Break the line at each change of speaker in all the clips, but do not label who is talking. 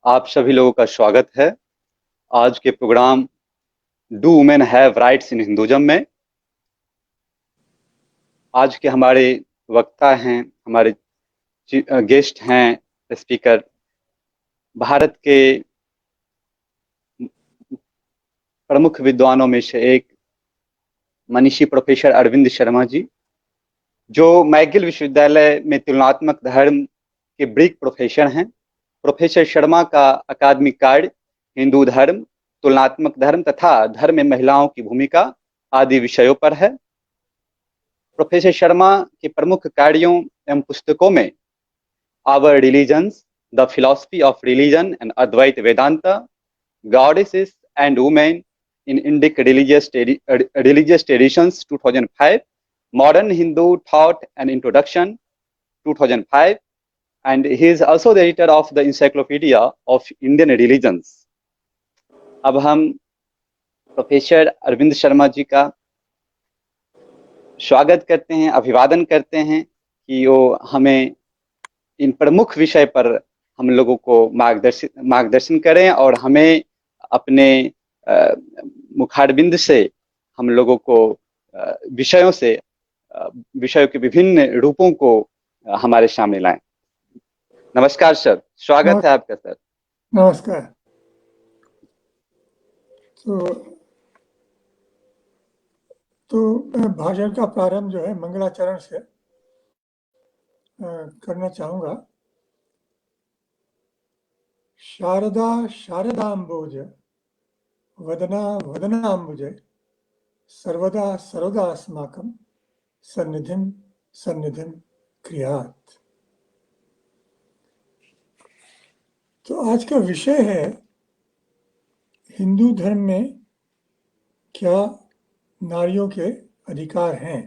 आप सभी लोगों का स्वागत है आज के programme do women have rights in Hinduism में। आज के हमारे वक्ता हैं, हमारे गेस्ट हैं, स्पीकर भारत के प्रमुख विद्वानों में से एक मनीषी प्रोफेसर अरविंद शर्मा जी, जो मैगिल विश्वविद्यालय में तुलनात्मक धर्म के ब्रिक प्रोफेसर हैं। प्रोफेसर शर्मा का अकादमिक कार्य हिंदू धर्म, तुलनात्मक धर्म तथा धर्म में महिलाओं की भूमिका आदि विषयों पर है। प्रोफेसर शर्मा के प्रमुख कार्यों एवं पुस्तकों में our religions, the philosophy of religion and Advaita Vedanta, goddesses and women in Indic religious traditions 2005, modern Hindu thought and introduction 2005, and he is also the editor of the Encyclopedia of Indian Religions. अब हम professor Arvind Sharma ji का स्वागत करते हैं, अभिवादन करते हैं कि वो हमें इन प्रमुख विषय पर हम लोगों को मार्गदर्शन करें और हमें अपने मुखारबिंद से हम लोगों को विषयों के विभिन्न रूपों को हमारे सामने लाएं। नमस्कार सर, स्वागत है आपका सर।
नमस्कार। तो मैं भाषण का प्रारंभ जो है मंगलाचरण से करना चाहूँगा। शारदा शारदाम्बोज वदना वदनाम्बुजे सर्वदा सर्वदा अस्माकं सन्निधिं सन्निधिं क्रियात्। तो आज का विषय है हिंदू धर्म में क्या नारियों के अधिकार हैं।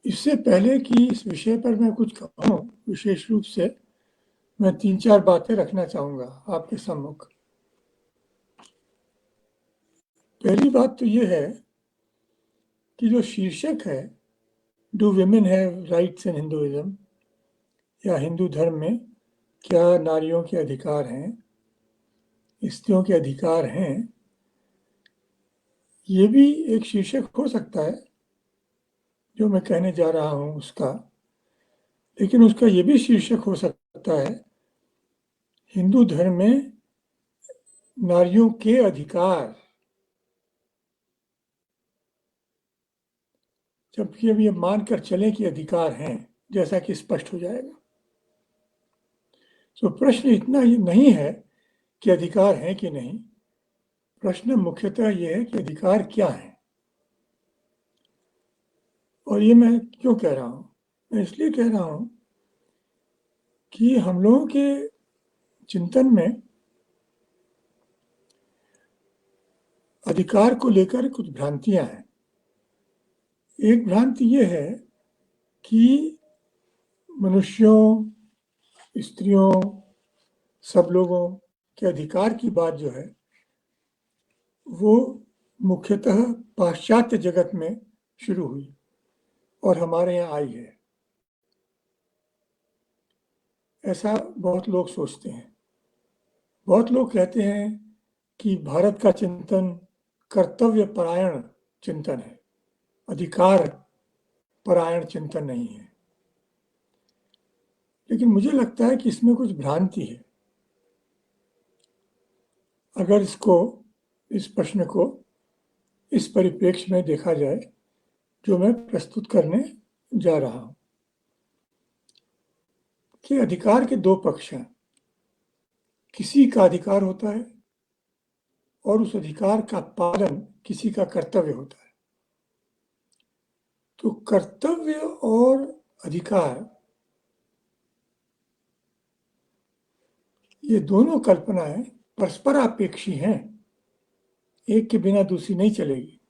इससे पहले कि इस विषय पर मैं कुछ कहूँ, विशेष रूप से मैं 3-4 बातें रखना चाहूँगा आपके सम्मुख। पहली बात तो ये है कि जो शीर्षक है do women have rights in Hinduism, या हिंदू धर्म में क्या नारियों के अधिकार हैं, स्त्रियों के अधिकार हैं, ये भी एक शीर्षक हो सकता है जो मैं कहने जा रहा हूँ उसका। लेकिन उसका ये भी शीर्षक हो सकता है हिंदू धर्म में नारियों के अधिकार, जबकि अब ये मानकर चले कि अधिकार हैं, जैसा कि स्पष्ट हो जाएगा। तो प्रश्न इतना ही नहीं है कि अधिकार हैं कि नहीं, प्रश्न मुख्यतः ये है कि अधिकार क्या है। और ये मैं क्यों कह रहा हूँ? मैं इसलिए कह रहा हूँ कि हम लोगों के चिंतन में अधिकार को लेकर कुछ भ्रांतियां हैं। एक भ्रांति ये है कि मनुष्यों, स्त्रियों, सब लोगों के अधिकार की बात जो है वो मुख्यतः पाश्चात्य जगत में शुरू हुई और हमारे यहाँ आई है, ऐसा बहुत लोग सोचते हैं। बहुत लोग कहते हैं कि भारत का चिंतन कर्तव्य परायण चिंतन है, अधिकार परायण चिंतन नहीं है। लेकिन मुझे लगता है कि इसमें कुछ भ्रांति है। अगर इस प्रश्न को इस परिप्रेक्ष्य में देखा जाए जो मैं प्रस्तुत करने जा रहा हूं, कि अधिकार के 2 पक्ष हैं। किसी का अधिकार होता है और उस अधिकार का पालन किसी का कर्तव्य होता है। तो कर्तव्य और अधिकार, ये दोनों कल्पनाएं परस्परापेक्षी हैं, एक के बिना दूसरी नहीं चलेगी।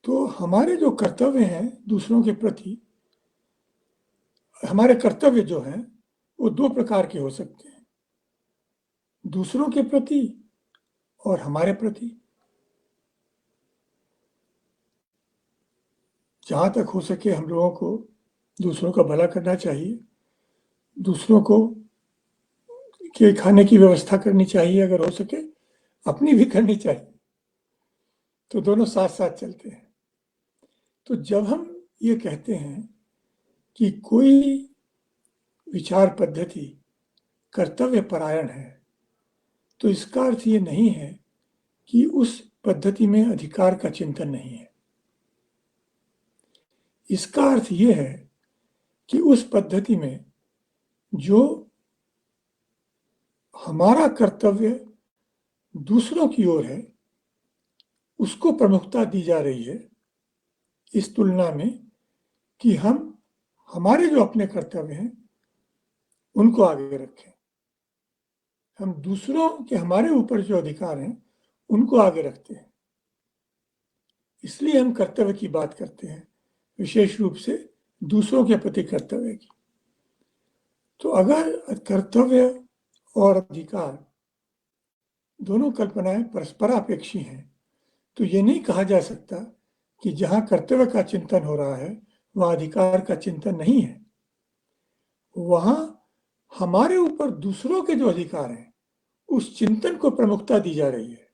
तो हमारे जो कर्तव्य हैं दूसरों के प्रति, हमारे कर्तव्य जो हैं वो 2 प्रकार के हो सकते हैं, दूसरों के प्रति और हमारे प्रति। जहाँ तक हो सके हम लोगों को दूसरों का भला करना चाहिए, दूसरों को के खाने की व्यवस्था करनी चाहिए, अगर हो सके अपनी भी करनी चाहिए, तो दोनों साथ साथ चलते हैं। तो जब हम ये कहते हैं कि कोई विचार पद्धति कर्तव्य परायण है, तो इसका अर्थ ये नहीं है कि उस पद्धति में अधिकार का चिंतन नहीं है। इसका अर्थ ये है कि उस पद्धति में जो हमारा कर्तव्य दूसरों की ओर है, उसको प्रमुखता दी जा रही है, इस तुलना में कि हम हमारे जो अपने कर्तव्य हैं उनको आगे रखें। हम दूसरों के हमारे ऊपर जो अधिकार हैं उनको आगे रखते हैं। इसलिए हम कर्तव्य की बात करते हैं, विशेष रूप से दूसरों के प्रति कर्तव्य की। तो अगर कर्तव्य और अधिकार दोनों कल्पनाएं परस्परापेक्षी हैं, तो ये नहीं कहा जा सकता कि जहां कर्तव्य का चिंतन हो रहा है वहां अधिकार का चिंतन नहीं है। वहां हमारे ऊपर दूसरों के जो अधिकार हैं उस चिंतन को प्रमुखता दी जा रही है,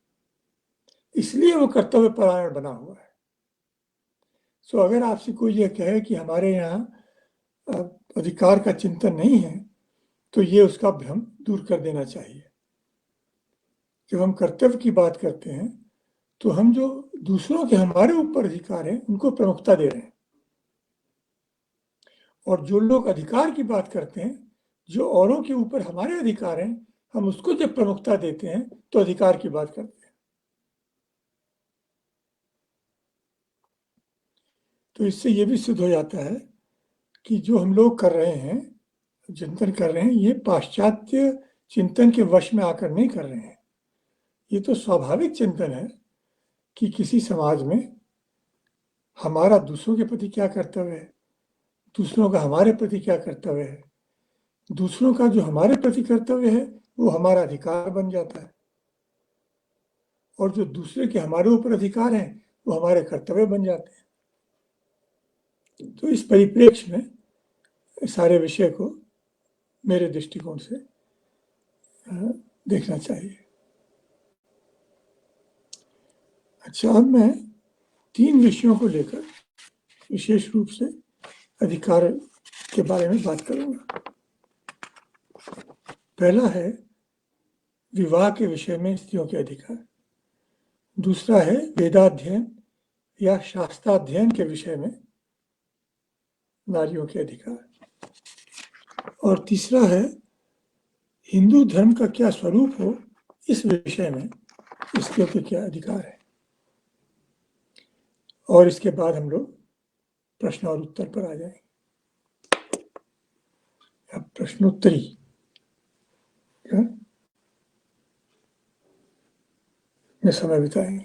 इसलिए वो कर्तव्य परायण बना हुआ है। सो अगर आपसे कोई ये कहे कि हमारे यहाँ अधिकार का चिंतन नहीं है, तो ये उसका भ्रम दूर कर देना चाहिए। जब हम कर्तव्य की बात करते हैं तो हम जो दूसरों के हमारे ऊपर अधिकार हैं उनको प्रमुखता दे रहे हैं, और जो लोग अधिकार की बात करते हैं, जो औरों के ऊपर हमारे अधिकार हैं, हम उसको जब प्रमुखता देते हैं तो अधिकार की बात करते हैं। तो इससे ये भी सिद्ध हो जाता है कि जो हम लोग कर रहे हैं, चिंतन कर रहे हैं, ये पाश्चात्य चिंतन के वश में आकर नहीं कर रहे हैं। ये तो स्वाभाविक चिंतन है कि किसी समाज में हमारा दूसरों के प्रति क्या कर्तव्य है, दूसरों का हमारे प्रति क्या कर्तव्य है। दूसरों का जो हमारे प्रति कर्तव्य है वो हमारा अधिकार बन जाता है, और जो दूसरे के हमारे ऊपर अधिकार हैं वो हमारे कर्तव्य बन जाते हैं। तो इस परिप्रेक्ष्य में सारे विषय को मेरे दृष्टिकोण से देखना चाहिए। अच्छा, अब मैं 3 विषयों को लेकर विशेष रूप से अधिकार के बारे में बात करूंगा। पहला है विवाह के विषय में स्त्रियों के अधिकार, दूसरा है वेदाध्ययन या शास्त्राध्ययन के विषय में नारियों के अधिकार, और तीसरा है हिंदू धर्म का क्या स्वरूप हो, इस विषय में स्त्रियों के क्या अधिकार है। और इसके बाद हम लोग प्रश्न और उत्तर पर आ जाएंगे। अब प्रश्नोत्तरी में समय बिताएंगे।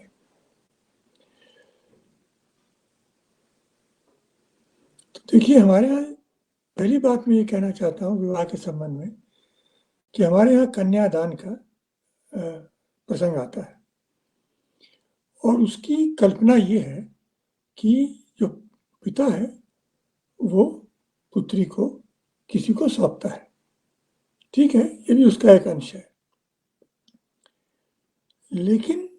तो देखिए, हमारे यहाँ पहली बात मैं ये कहना चाहता हूँ विवाह के संबंध में कि हमारे यहाँ कन्यादान का प्रसंग आता है, और उसकी कल्पना ये है कि जो पिता है वो पुत्री को किसी को सौंपता है। ठीक है, ये भी उसका एक अंश है, लेकिन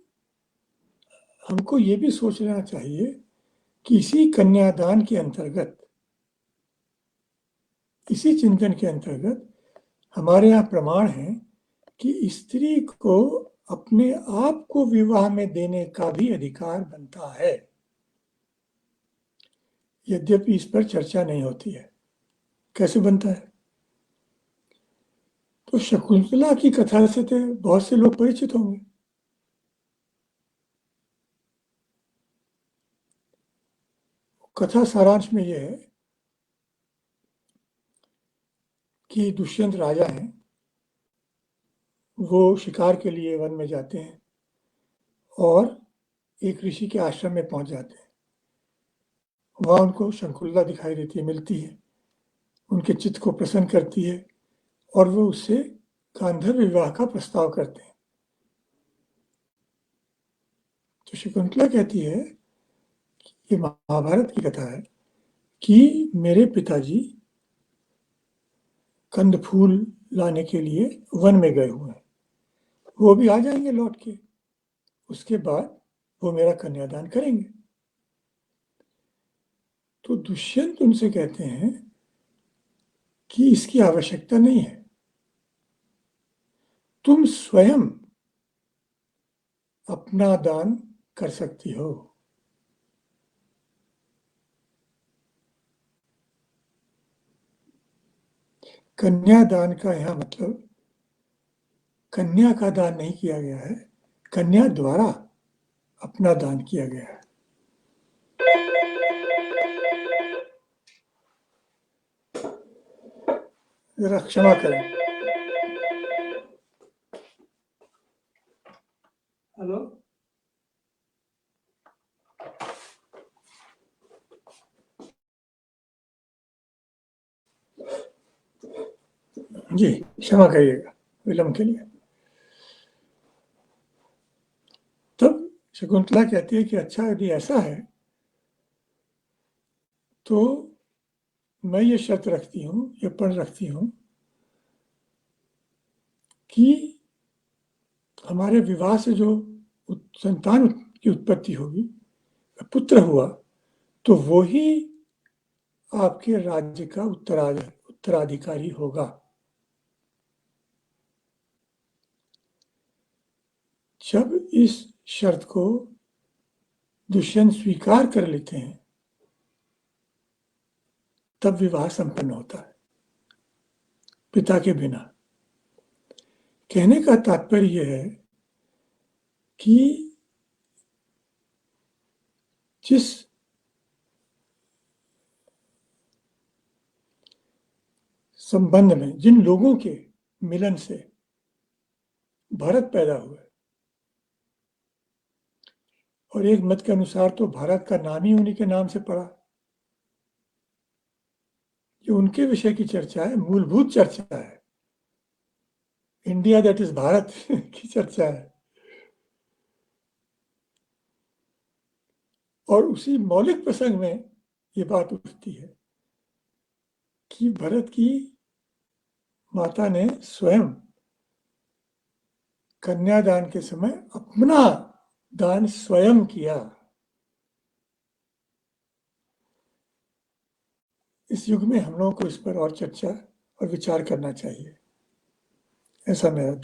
हमको ये भी सोचना चाहिए कि इसी कन्यादान के अंतर्गत, इसी चिंतन के अंतर्गत हमारे यहाँ प्रमाण है कि स्त्री को अपने आप को विवाह में देने का भी अधिकार बनता है, यद्यपि इस पर चर्चा नहीं होती है। कैसे बनता है? तो शकुंतला की कथा से तो बहुत से लोग परिचित होंगे। कथा सारांश में यह है कि दुष्यंत राजा हैं, वो शिकार के लिए वन में जाते हैं और एक ऋषि के आश्रम में पहुंच जाते हैं। वहां उनको शकुंतला दिखाई देती है, मिलती है, उनके चित्त को प्रसन्न करती है, और वो उससे गांधर्व विवाह का प्रस्ताव करते हैं। तो शकुंतला कहती है ये महाभारत की कथा है कि मेरे पिताजी कंद फूल लाने के लिए वन में गए हुए हैं, वो भी आ जाएंगे लौट के, उसके बाद वो मेरा कन्यादान करेंगे। तो दुष्यंत उनसे कहते हैं कि इसकी आवश्यकता नहीं है, तुम स्वयं अपना दान कर सकती हो। कन्यादान का यहां मतलब कन्या का दान नहीं किया गया है, कन्या द्वारा अपना दान किया गया है। जरा क्षमा करें। हेलो, जी क्षमा करिएगा विलंब के लिए। तब शकुंतला कहती है कि अच्छा यदि ऐसा है तो मैं ये शर्त रखती हूँ, ये प्रण रखती हूँ कि हमारे विवाह से जो संतान की उत्पत्ति होगी, पुत्र हुआ, तो वो ही आपके राज्य का उत्तराधिकारी होगा। जब इस शर्त को दुष्यंत स्वीकार कर लेते हैं तब विवाह संपन्न होता है पिता के बिना। कहने का तात्पर्य यह है कि जिस संबंध में, जिन लोगों के मिलन से भारत पैदा हुआ, और एक मत के अनुसार तो भारत का नाम ही उन्हीं के नाम से पड़ा, जो उनके विषय की चर्चा है, मूलभूत चर्चा है, इंडिया दैट इज भारत की चर्चा है। और उसी मौलिक प्रसंग में ये बात उठती है कि भरत की माता ने स्वयं कन्यादान के समय अपना दान स्वयं किया। इस युग में हम लोगों को इस पर और चर्चा और विचार करना चाहिए, ऐसा मेरा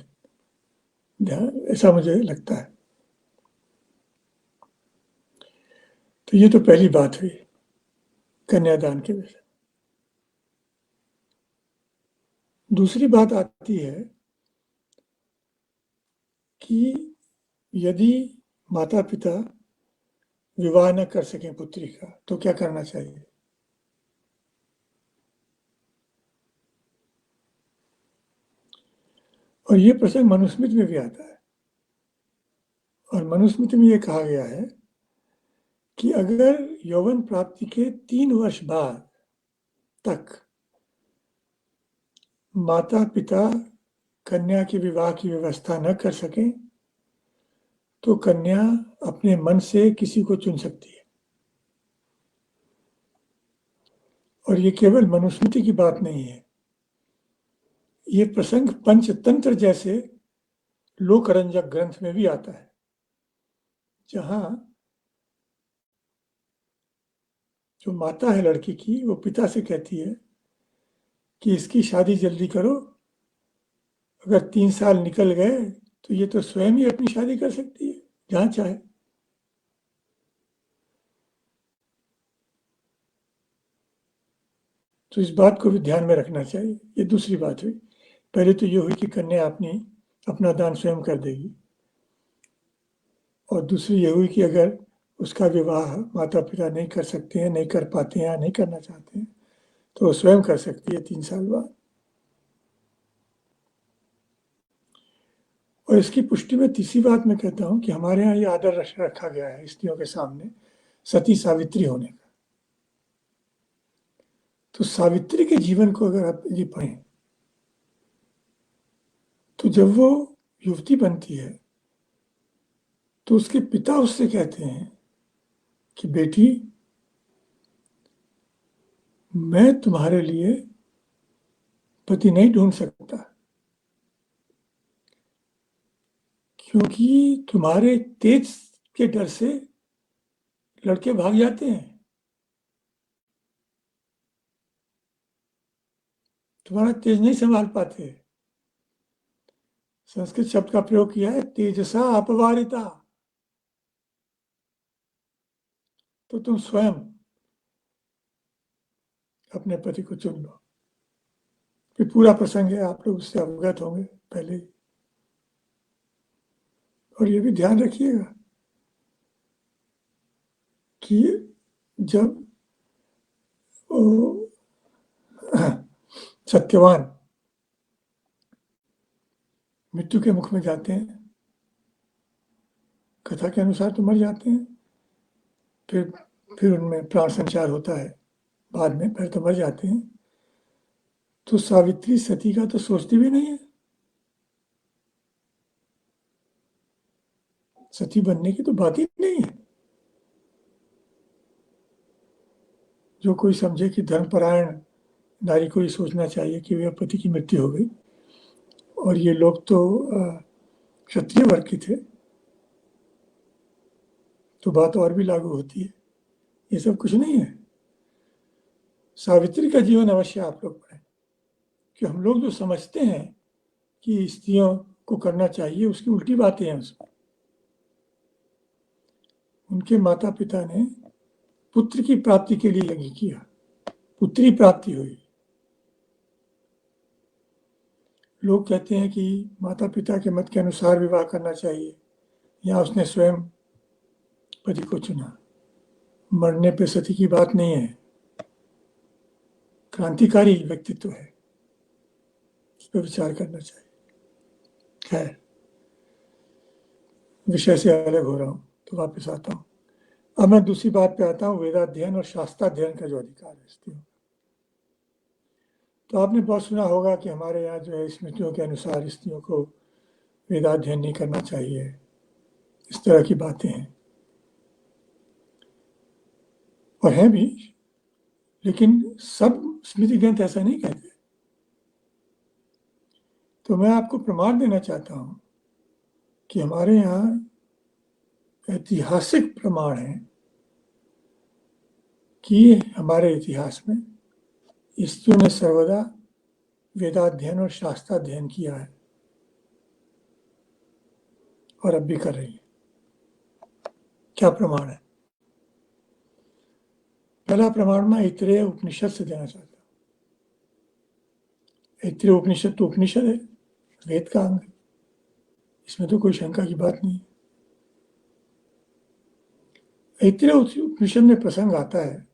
ध्यान, ऐसा मुझे लगता है। तो ये तो पहली बात हुई कन्यादान के विषय। दूसरी बात आती है कि यदि माता पिता विवाह न कर सकें पुत्री का तो क्या करना चाहिए। और ये प्रसंग मनुस्मृति में भी आता है, और मनुस्मृति में ये कहा गया है कि अगर यौवन प्राप्ति के 3 वर्ष बाद तक माता पिता कन्या के विवाह की व्यवस्था न कर सकें तो कन्या अपने मन से किसी को चुन सकती है। और ये केवल मनुस्मृति की बात नहीं है, ये प्रसंग पंचतंत्र जैसे लोकरंजक ग्रंथ में भी आता है, जहां जो माता है लड़की की, वो पिता से कहती है कि इसकी शादी जल्दी करो, अगर 3 साल निकल गए तो ये तो स्वयं ही अपनी शादी कर सकती है जहां चाहे। तो इस बात को भी ध्यान में रखना चाहिए। ये दूसरी बात हुई। पहले तो ये हुई कि कन्या अपना दान स्वयं कर देगी, और दूसरी ये हुई कि अगर उसका विवाह माता पिता नहीं कर सकते हैं, नहीं कर पाते हैं या नहीं करना चाहते हैं तो वो स्वयं कर सकती है 3 साल बाद। और इसकी पुष्टि में तीसरी बात मैं कहता हूं कि हमारे यहाँ ये आदर रखा गया है स्त्रियों के सामने सती सावित्री होने का। तो सावित्री के जीवन को अगर आप ये पढ़ें तो जब वो युवती बनती है तो उसके पिता उससे कहते हैं कि बेटी, मैं तुम्हारे लिए पति नहीं ढूंढ सकता, क्योंकि तुम्हारे तेज के डर से लड़के भाग जाते हैं, तुम्हारा तेज नहीं संभाल पाते। संस्कृत शब्द का प्रयोग किया है, तेजसा अपवारिता। तो तुम स्वयं अपने पति को चुन लो। फिर पूरा प्रसंग है, आप लोग उससे अवगत होंगे पहले ही। और ये भी ध्यान रखिएगा कि जब वो सत्यवान मृत्यु के मुख में जाते हैं, कथा के अनुसार तो मर जाते हैं, फिर उनमें प्राण संचार होता है बाद में, फिर तो मर जाते हैं। तो सावित्री सती का तो सोचती भी नहीं है, सती बनने की तो बात ही नहीं है। जो कोई समझे कि धर्मपरायण नारी को ये सोचना चाहिए कि वह पति की मृत्यु हो गई, और ये लोग तो क्षत्रिय वर्ग के थे, तो बात और भी लागू होती है। ये सब कुछ नहीं है। सावित्री का जीवन अवश्य आप लोग पढ़ें, कि हम लोग जो समझते हैं कि स्त्रियों को करना चाहिए, उसकी उल्टी बातें हैं उसमें। उनके माता पिता ने पुत्र की प्राप्ति के लिए यज्ञ किया, पुत्री प्राप्ति हुई। लोग कहते हैं कि माता पिता के मत के अनुसार विवाह करना चाहिए, या उसने स्वयं पति को चुना। मरने पे सती की बात नहीं है, क्रांतिकारी व्यक्तित्व है, इस पर विचार करना चाहिए। खैर, विषय से अलग हो रहा हूँ, तो वापस आता हूँ। अब मैं दूसरी बात पे आता हूँ, वेदाध्ययन और शास्त्राध्ययन का जो अधिकार है स्त्रियों। तो आपने बहुत सुना होगा कि हमारे यहाँ जो है स्मृतियों के अनुसार स्त्रियों को वेदाध्ययन नहीं करना चाहिए, इस तरह की बातें हैं, और हैं भी, लेकिन सब स्मृति ग्रंथ ऐसा नहीं कहते। तो मैं आपको प्रमाण देना चाहता हूँ कि हमारे यहाँ ऐतिहासिक प्रमाण है कि हमारे इतिहास में स्त्रियों ने सर्वदा वेदाध्ययन और शास्त्राध्ययन किया है, और अब भी कर रही है। क्या प्रमाण है? पहला प्रमाण मैं ऐत्रेय उपनिषद से देना चाहता हूँ। ऐत्रेय उपनिषद तो उपनिषद है, वेद का अंग है, इसमें तो कोई शंका की बात नहीं है। ऐत्रेय उपनिषद में प्रसंग आता है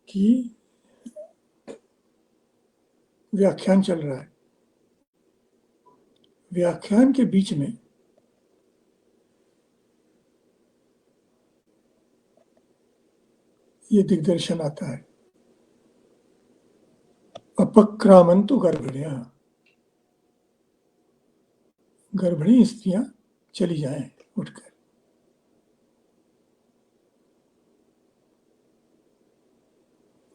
कि व्याख्यान चल रहा है, व्याख्यान के बीच में ये दिग्दर्शन आता है, अपक्रामंतु गर्भिणियां, गर्भिणी स्त्रियां चली जाएं उठकर।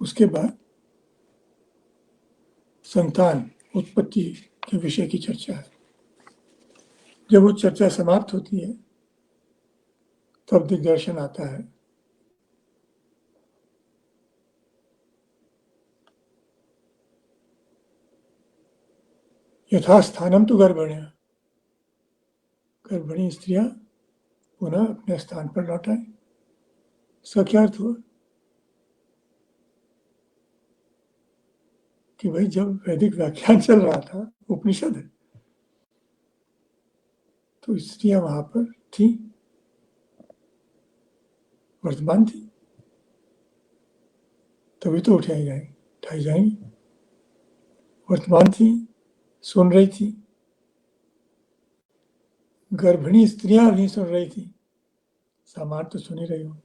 उसके बाद संतान उत्पत्ति के विषय की चर्चा है। जब वो चर्चा समाप्त होती है तब दिग्दर्शन आता है, यथास्थानम तो गर्भिणियां, गर्भिणी स्त्रियां पुनः अपने स्थान पर लौट आए। इसका क्या अर्थ हुआ कि भाई जब वैदिक व्याख्यान चल रहा था, उपनिषद है, तो स्त्रियां वहां पर थी, वर्तमान थी, तभी तो उठाई जाएंगी। वर्तमान थी, सुन रही थी, गर्भिणी स्त्रियां भी सुन रही थी, सामान तो सुन ही रही हो।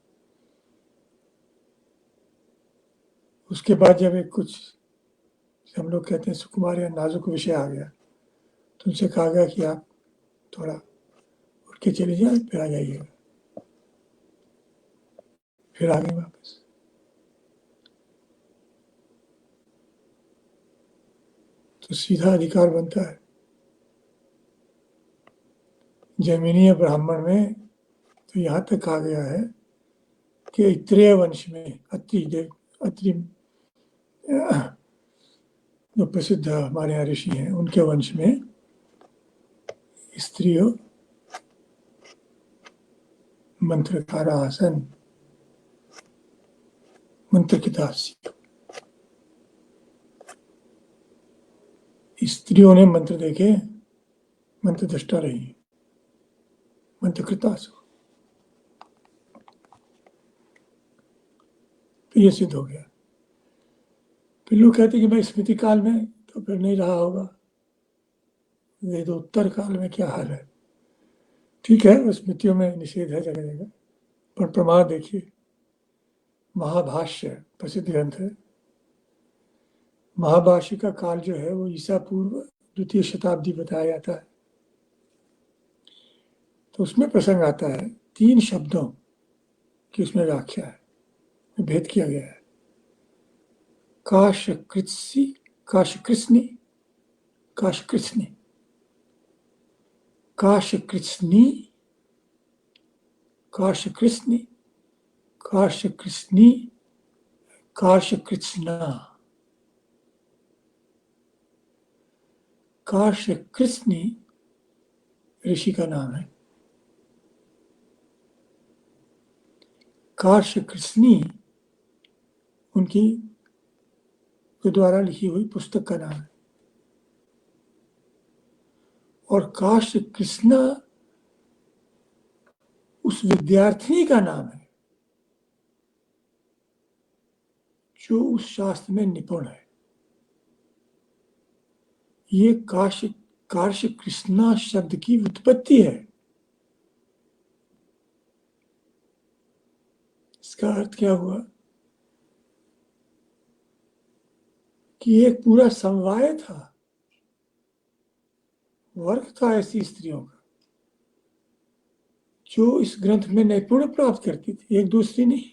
उसके बाद जब एक कुछ हम लोग कहते हैं सुकुमार या नाजुक विषय आ गया, तो उनसे कहा गया कि आप थोड़ा उठ के चले जाए, फिर आ जाइएगा। फिर आगे वापस। तो सीधा अधिकार बनता है। जैमिनीय ब्राह्मण में तो यहाँ तक कहा गया है कि ऐत्रेय वंश में अत्रि जो प्रसिद्ध हमारे यहाँ ऋषि हैं, उनके वंश में स्त्रियों मंत्रधारा आसन, मंत्र की दासी, स्त्रियों ने मंत्र देखे, मंत्र दृष्टा रही, मंत्रकृता। तो ये सिद्ध हो गया। फिर लोग कहते कि भाई स्मृति काल में तो फिर नहीं रहा होगा, वेदोत्तर काल में क्या हाल है। ठीक है, स्मृतियों में निषेध है जगह जगह, पर प्रमाण देखिए। महाभाष्य प्रसिद्ध ग्रंथ है। महाभाष्य का काल जो है वो ईसा पूर्व 2वीं शताब्दी बताया जाता है। तो उसमें प्रसंग आता है 3 शब्दों की उसमें व्याख्या है, भेद किया गया है। काशकृत्सी, काशकृत्स्नि, काशकृत्स्नि, काशकृत्स्नि, काशकृत्स्नि, काशकृत्स्नि, काशकृत्स्ना। काशकृत्स्नि ऋषि का नाम है। काशकृत्स्नि उनकी द्वारा लिखी हुई पुस्तक का नाम है। और काशकृत्स्ना उस विद्यार्थी का नाम है जो उस शास्त्र में निपुण है। ये काशकृत्स्ना शब्द की उत्पत्ति है। इसका अर्थ क्या हुआ कि एक पूरा समवाय था, वर्ग था ऐसी स्त्रियों का जो इस ग्रंथ में नैपुण्य प्राप्त करती थी, एक दूसरी नहीं।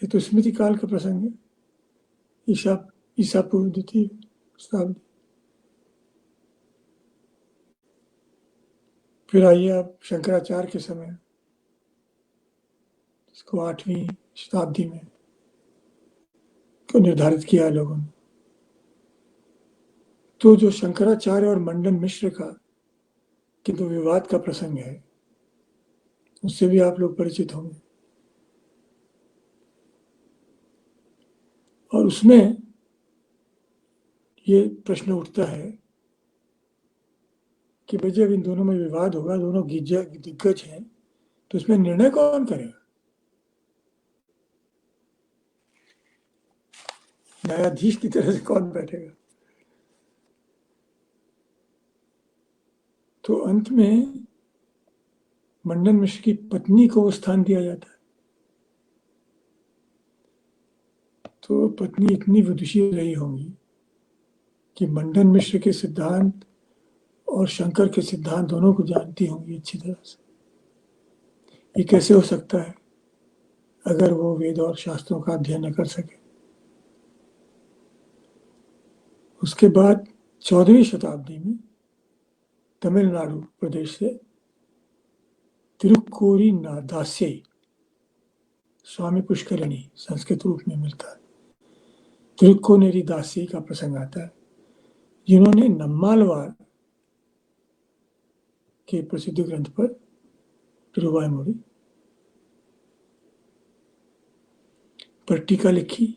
ये तो स्मृति काल का प्रसंग है, ईसा पूर्व 2वीं शताब्दी। फिर आइए आप शंकराचार्य के समय, इसको 8वीं शताब्दी में को निर्धारित किया लोगों ने। तो जो शंकराचार्य और मंडन मिश्र का किंतु विवाद का प्रसंग है, उससे भी आप लोग परिचित होंगे। और उसमें ये प्रश्न उठता है कि भाई जब इन दोनों में विवाद होगा, दोनों दिग्गज हैं, तो इसमें निर्णय कौन करेगा? न्यायाधीश की तरह से कौन बैठेगा? तो अंत में मंडन मिश्र की पत्नी को स्थान दिया जाता है। तो पत्नी इतनी विदुषी रही होंगी कि मंडन मिश्र के सिद्धांत और शंकर के सिद्धांत दोनों को जानती होंगी अच्छी तरह से। ये कैसे हो सकता है अगर वो वेद और शास्त्रों का अध्ययन न कर सके? उसके बाद 14वीं शताब्दी में तमिलनाडु प्रदेश से तिरुक्कोरीनादासे स्वामी पुष्करिणी संस्कृत रूप में मिलता है। तिरुक्कोनेरी दासी का प्रसंग आता है, जिन्होंने नम्मालवार के प्रसिद्ध ग्रंथ पर तिरुवायमोड़ी पर टीका लिखी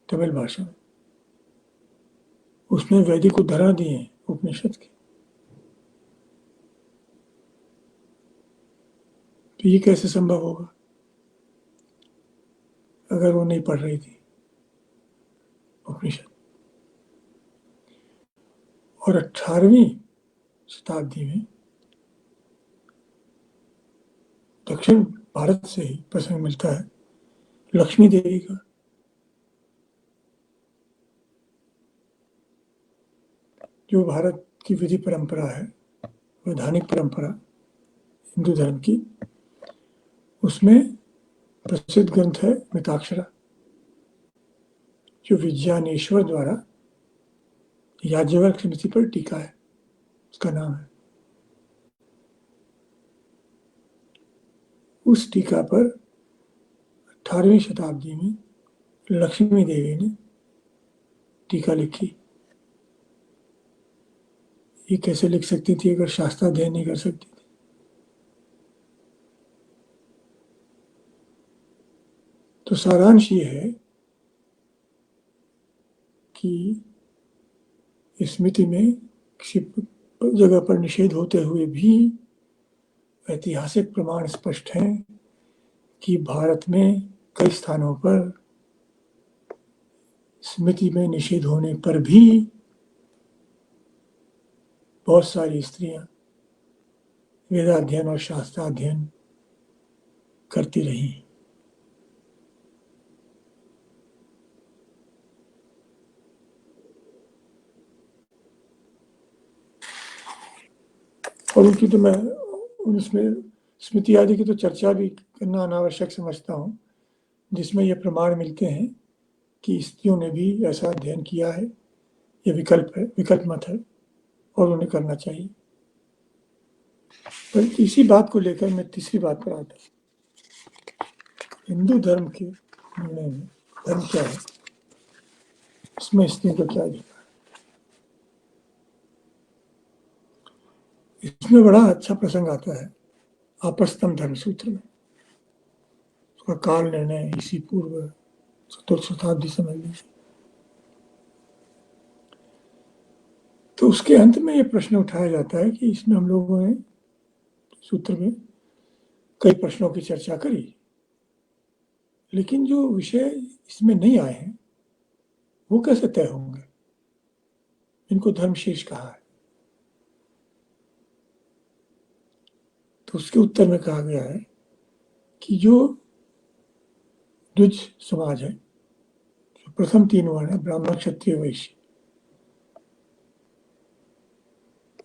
तमिल भाषा में। उसमें वैदिक उदाहरण दिए हैं उपनिषद के। तो ये कैसे संभव होगा अगर वो नहीं पढ़ रही थी उपनिषद? और 18वीं शताब्दी में दक्षिण भारत से ही प्रसंग मिलता है लक्ष्मी देवी का। जो भारत की विधि परंपरा है, वैधानिक परंपरा, हिंदू धर्म की, उसमें प्रसिद्ध ग्रंथ है मिताक्षरा, जो विज्ञानेश्वर द्वारा याज्ञवल्क्य स्मृति पर टीका है, उसका नाम है। उस टीका पर 18वीं शताब्दी में लक्ष्मी देवी ने टीका लिखी। ये कैसे लिख सकती थी अगर शास्त्राध्ययन नहीं कर सकती थी? तो सारांश ये है कि स्मृति में किसी जगह पर निषेध होते हुए भी ऐतिहासिक प्रमाण स्पष्ट हैं कि भारत में कई स्थानों पर स्मृति में निषेध होने पर भी बहुत सारी स्त्रियां वेदाध्ययन और शास्त्राध्ययन करती रही। और उनकी तो मैं उसमें स्मृति आदि की तो चर्चा भी करना अनावश्यक समझता हूँ, जिसमें ये प्रमाण मिलते हैं कि स्त्रियों ने भी ऐसा अध्ययन किया है। ये विकल्प है, विकल्प मत है और उन्हें करना चाहिए। पर इसी बात को लेकर मैं तीसरी बात पर आता हूँ। हिंदू धर्म के निर्णय में धर्म क्या है, इसमें स्त्रियों को क्या अधिकार? इसमें बड़ा अच्छा प्रसंग आता है आपस्तम्भ धर्म सूत्र में। उसका काल निर्णय इसी पूर्व 14वीं शताब्दी समझ लीजिए। तो उसके अंत में ये प्रश्न उठाया जाता है कि इसमें हम लोगों ने सूत्र में कई प्रश्नों की चर्चा करी, लेकिन जो विषय इसमें नहीं आए हैं वो कैसे तय होंगे? इनको धर्मशेष कहा है। तो उसके उत्तर में कहा गया है कि जो द्विज समाज है, जो प्रथम 3 वर्ण है, ब्राह्मण क्षत्रिय वैश्य,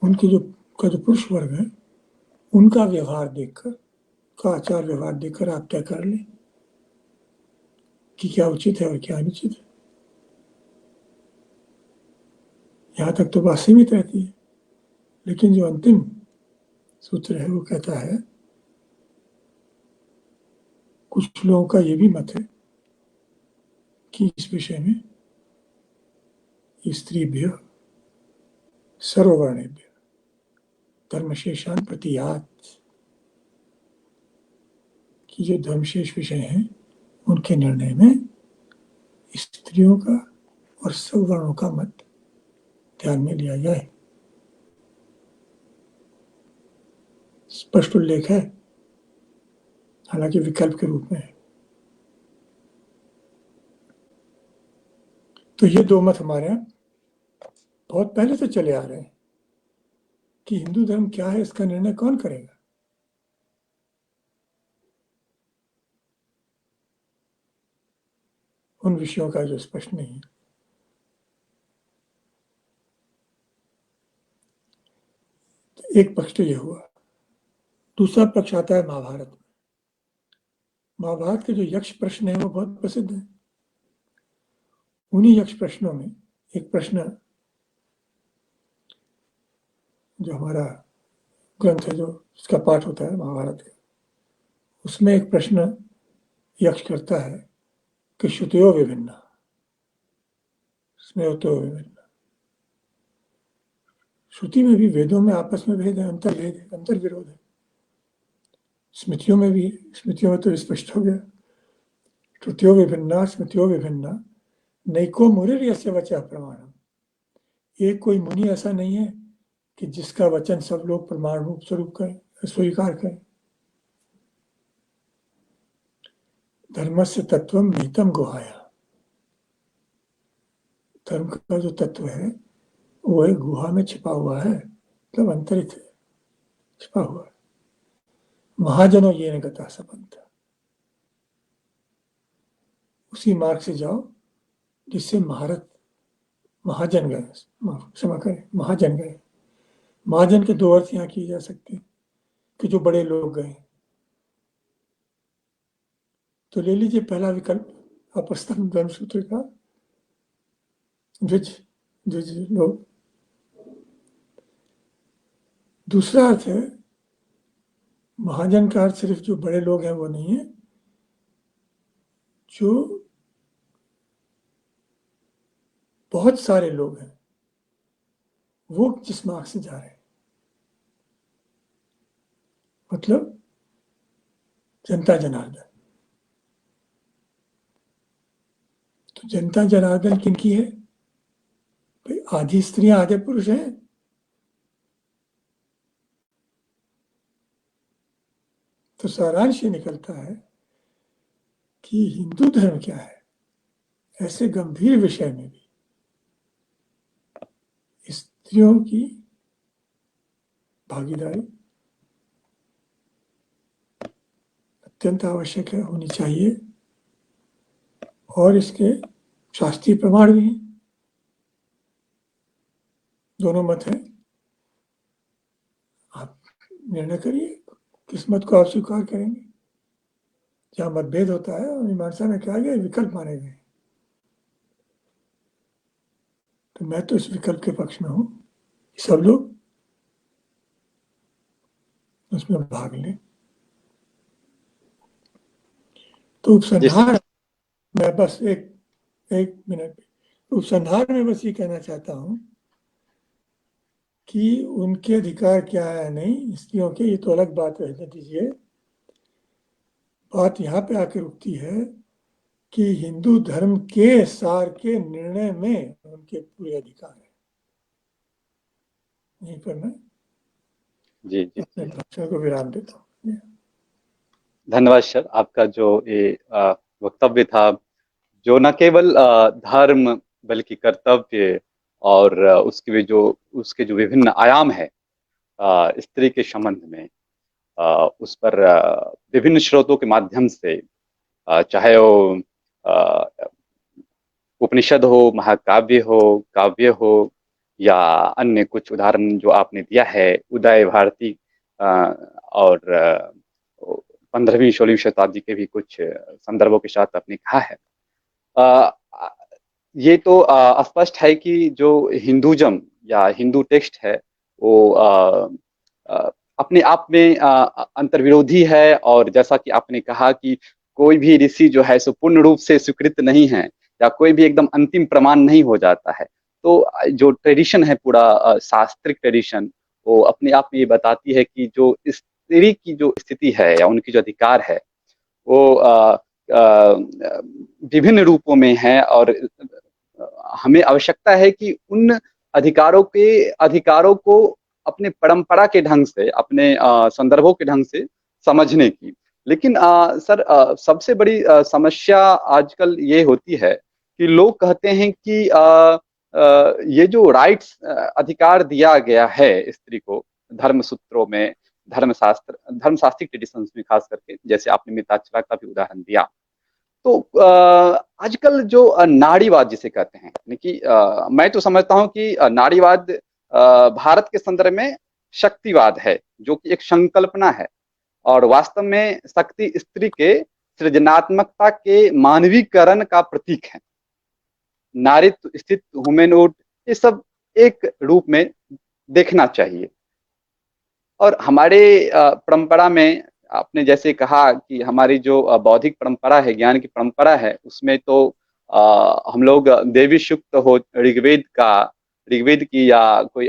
उनके जो पुरुष वर्ग है, उनका व्यवहार देखकर, का आचार व्यवहार देखकर आप तय कर लें कि क्या उचित है और क्या अनुचित है। यहां तक तो बात सीमित रहती है, लेकिन जो अंतिम सूत्र है वो कहता है, कुछ लोगों का ये भी मत है कि इस विषय में स्त्रीभ्य सर्ववर्णेभ्य धर्मशेषान प्रतियात, कि जो धर्मशेष विषय हैं उनके निर्णय में स्त्रियों का और सब वर्णों का मत ध्यान में लिया जाए। स्पष्ट उल्लेख है, हालांकि विकल्प के रूप में है। तो ये 2 मत हमारे यहाँ बहुत पहले से चले आ रहे हैं कि हिंदू धर्म क्या है, इसका निर्णय कौन करेगा? उन विषयों का जो स्पष्ट नहीं है। तो एक पक्ष तो ये हुआ। दूसरा पक्ष आता है महाभारत में। महाभारत के जो यक्ष प्रश्न है वो बहुत प्रसिद्ध है। उन्हीं यक्ष प्रश्नों में एक प्रश्न जो हमारा ग्रंथ है, जो इसका पाठ होता है महाभारत का, उसमें एक प्रश्न यक्ष करता है कि श्रुतयो विभिन्ना स्मृतो विभिन्ना। श्रुति में भी, वेदों में आपस में भेद है, अंतर्भेद है, अंतर्विरोध है। स्मृतियों में भी, स्मृतियों में तो स्पष्ट हो गया, श्रुतियो विभिन्ना स्मृतियो विभिन्ना नैको मुनिर्यस्य वचः प्रमाणम। एक कोई मुनि ऐसा नहीं है कि जिसका वचन सब लोग प्रमाण रूप स्वरूप करें, स्वीकार करें। धर्मस्य तत्वम निहितम गुहाया। धर्म का जो तत्व है वो एक गुहा में छिपा हुआ है, मतलब अंतरित है, छिपा हुआ है। महाजनों ये न गता सबंध, उसी मार्ग से जाओ जिससे महाजन गए, क्षमा करें, महाजन गए। महाजन के 2 अर्थ यहाँ किए जा सकते हैं। कि जो बड़े लोग गए। तो ले लीजिए पहला विकल्प अपस्तंभ धर्मसूत्र का, द्विज द्विज लोग। दूसरा अर्थ है महाजन का अर्थ सिर्फ जो बड़े लोग हैं वो नहीं है, जो बहुत सारे लोग हैं वो जिस मार्ग से जा रहे हैं, मतलब जनता जनार्दन। तो जनता जनार्दन किनकी है भाई? आधी स्त्रियां आधे पुरुष हैं। तो सारांश ये निकलता है कि हिंदू धर्म क्या है, ऐसे गंभीर विषय में भी स्त्रियों की भागीदारी अत्यंत आवश्यक है, होनी चाहिए, और इसके शास्त्रीय प्रमाण भी हैं। दोनों मत हैं, आप निर्णय करिए किस मत को आप स्वीकार करेंगे। जहां मतभेद होता है और मीमांसा में क्या गया, विकल्प माने गए। तो मैं तो इस विकल्प के पक्ष में हूं, सब लोग उसमें भाग लें। तो उपसंहार, मैं बस एक मिनट, उपसंहार में बस ये कहना चाहता हूं कि उनके अधिकार क्या है नहीं स्त्रियों के, ये तो अलग बात रहने दीजिए। बात यहाँ पे आके रुकती है कि हिंदू धर्म के सार के निर्णय में उनके पूरे अधिकार है। यहीं पर मैं
जी जी
अपने भाषण को विराम देता हूँ।
धन्यवाद सर, आपका जो ये वक्तव्य था, जो न केवल धर्म बल्कि कर्तव्य और उसके जो विभिन्न आयाम है स्त्री के संबंध में, उस पर विभिन्न स्रोतों के माध्यम से, चाहे वो उपनिषद हो, महाकाव्य हो, काव्य हो, या अन्य कुछ उदाहरण जो आपने दिया है, उदय भारती और 15वीं 16वीं शताब्दी के भी कुछ संदर्भों के साथ आपने कहा है। अ, ये तो स्पष्ट है कि जो हिंदुज्म या हिंदू टेक्स्ट है वो अपने आप में अंतर्विरोधी है, और जैसा कि आपने कहा कि कोई भी ऋषि जो है सो पूर्ण रूप से स्वीकृत नहीं है, या कोई भी एकदम अंतिम प्रमाण नहीं हो जाता है। तो जो ट्रेडिशन है, पूरा शास्त्रिक ट्रेडिशन, वो अपने आप में ये बताती है कि जो स्त्री की जो स्थिति है या उनकी जो अधिकार है वो विभिन्न रूपों में है, और हमें आवश्यकता है कि उन अधिकारों को अपने परंपरा के ढंग से, अपने संदर्भों के ढंग से समझने की। लेकिन सर, सबसे बड़ी समस्या आजकल ये होती है कि लोग कहते हैं कि ये जो राइट्स, अधिकार दिया गया है स्त्री को धर्म सूत्रों में, धर्मशास्त्रिक ट्रेडिशंस में खास करके, जैसे आपने मिताक्षरा का भी उदाहरण दिया, तो आजकल जो नारीवाद जिसे कहते हैं, यानी कि मैं तो समझता हूं कि नारीवाद भारत के संदर्भ में शक्तिवाद है, जो कि एक संकल्पना है, और वास्तव में शक्ति स्त्री के सृजनात्मकता के मानवीकरण का प्रतीक है। नारीत्व, स्थित्व, वुमेनहुड, ये सब एक रूप में देखना चाहिए। और हमारे परंपरा में आपने जैसे कहा कि हमारी जो बौद्धिक परंपरा है, ज्ञान की परंपरा है, उसमें तो हम लोग देवी सूक्त हो, ऋग्वेद की, या कोई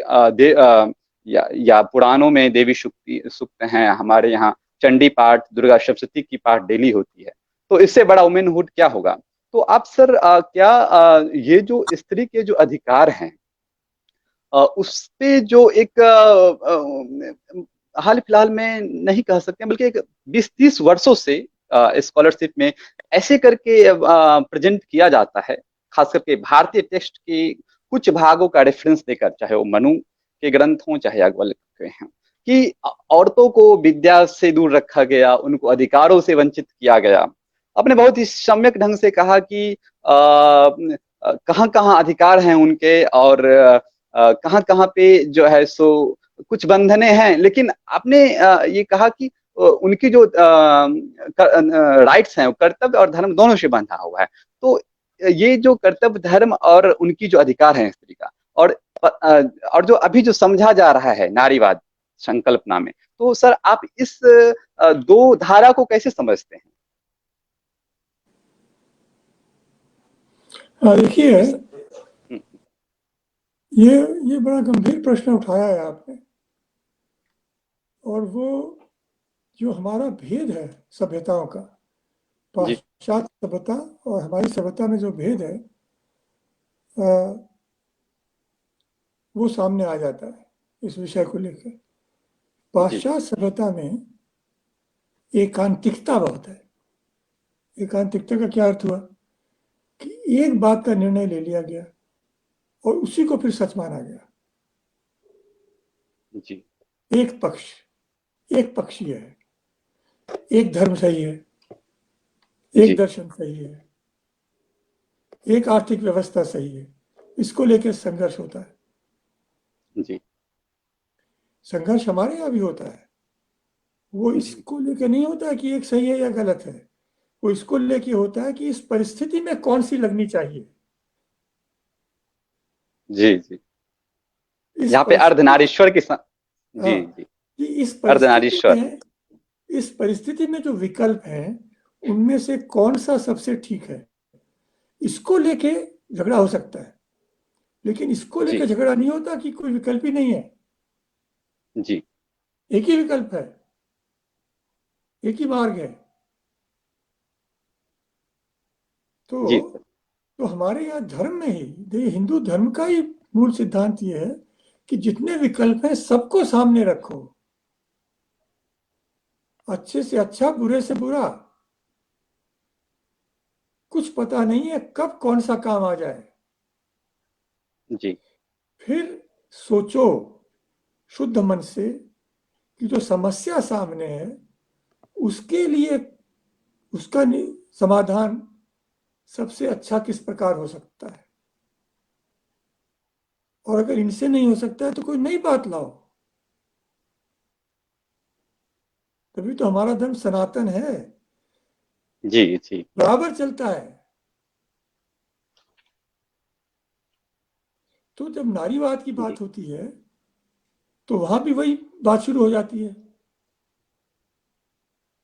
या पुराणों में देवी सूक्त हैं। हमारे यहाँ चंडी पाठ, दुर्गा सप्तशती की पाठ डेली होती है। तो इससे बड़ा वुमेनहुड क्या होगा? तो आप सर, क्या ये जो स्त्री के जो अधिकार हैं, उस पे जो एक हाल फिलहाल में नहीं कह सकते, बल्कि एक 20-30 वर्षों से स्कॉलरशिप में ऐसे करके प्रेजेंट किया जाता है, खास करके भारतीय टेक्स्ट के कुछ भागों का रेफरेंस देकर, चाहे वो मनु के ग्रंथ हों चाहे याज्ञवल्क्य के हैं, कि औरतों को विद्या से दूर रखा गया, उनको अधिकारों से वंचित किया गया। आपने बहुत ही सम्यक ढंग से कहा कि कहाँ कहाँ अधिकार हैं उनके, और कहाँ कहाँ पे जो है सो कुछ बंधने हैं, लेकिन आपने ये कहा कि उनकी जो राइट्स हैं, वो कर्तव्य और धर्म दोनों से बंधा हुआ है। तो ये जो कर्तव्य धर्म और उनकी जो अधिकार है स्त्री का, और और जो अभी जो समझा जा रहा है नारीवाद संकल्पना में, तो सर आप इस दो धारा को कैसे समझते हैं?
देखिए,
इस हम्म,
ये बड़ा गंभीर प्रश्न उठाया है आपने। और वो जो हमारा भेद है सभ्यताओं का,
जी
पाश्चात्य सभ्यता और हमारी सभ्यता में जो भेद है, वो सामने आ जाता है इस विषय को लेकर।
जी
पाश्चात्य सभ्यता में एकांतिकता बहुत है। एकांतिकता का क्या अर्थ हुआ कि एक बात का निर्णय ले लिया गया और उसी को फिर सच माना गया।
जी
एक पक्ष, एक पक्षीय है, एक धर्म सही है, एक
जी
दर्शन सही है, एक आर्थिक व्यवस्था सही है, इसको लेकर संघर्ष होता है।
जी
संघर्ष हमारे यहाँ भी होता है। वो
जी
इसको लेकर नहीं होता है कि एक सही है या गलत है, वो इसको लेके होता है कि इस परिस्थिति में कौन सी लगनी चाहिए।
जी जी
इस
यहाँ पे
परिस्थिति में,
अर्धनारीश्वर की
हाँ,
जी जी
कि
अर्धनारीश्वर।
इस परिस्थिति में जो विकल्प हैं उनमें से कौन सा सबसे ठीक है, इसको लेके झगड़ा हो सकता है। लेकिन इसको लेकर
जी
झगड़ा नहीं होता कि कोई विकल्प ही नहीं है,
जी
एक ही विकल्प है, एक ही मार्ग है।
जी
तो
सर।
तो हमारे यहाँ धर्म में ही, देखिए, हिंदू धर्म का ही मूल सिद्धांत ये है कि जितने विकल्प हैं सबको सामने रखो, अच्छे से अच्छा, बुरे से बुरा। कुछ पता नहीं है कब कौन सा काम आ जाए।
जी
फिर सोचो शुद्ध मन से कि जो समस्या सामने है उसके लिए उसका समाधान सबसे अच्छा किस प्रकार हो सकता है। और अगर इनसे नहीं हो सकता है तो कोई नई बात लाओ। तभी तो हमारा धर्म सनातन है,
जी जी
बराबर चलता है। तो जब नारीवाद की
जी
बात होती है तो वहां भी वही बात शुरू हो जाती है।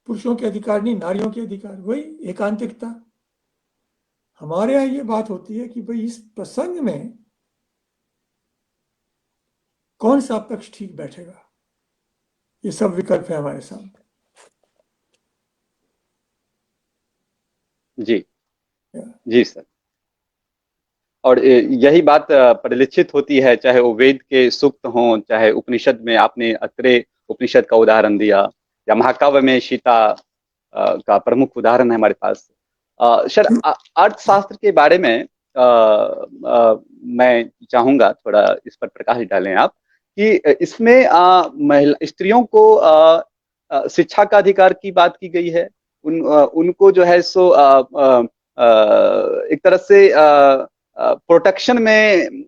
पुरुषों के अधिकार नहीं, नारियों के अधिकार, वही एकांतिकता। हमारे यहाँ ये बात होती है कि भाई इस प्रसंग में कौन सा पक्ष ठीक बैठेगा। ये सब विकल्प है हमारे सामने।
जी जी सर। और यही बात परिलक्षित होती है, चाहे वो वेद के सूक्त हों, चाहे उपनिषद में आपने अत्रे उपनिषद का उदाहरण दिया, या महाकाव्य में सीता का प्रमुख उदाहरण है हमारे पास। सर अर्थशास्त्र के बारे में मैं चाहूंगा थोड़ा इस पर प्रकाश डालें आप, कि इसमें महिला स्त्रियों को शिक्षा का अधिकार की बात की गई है। उनको जो है सो एक तरह से प्रोटेक्शन में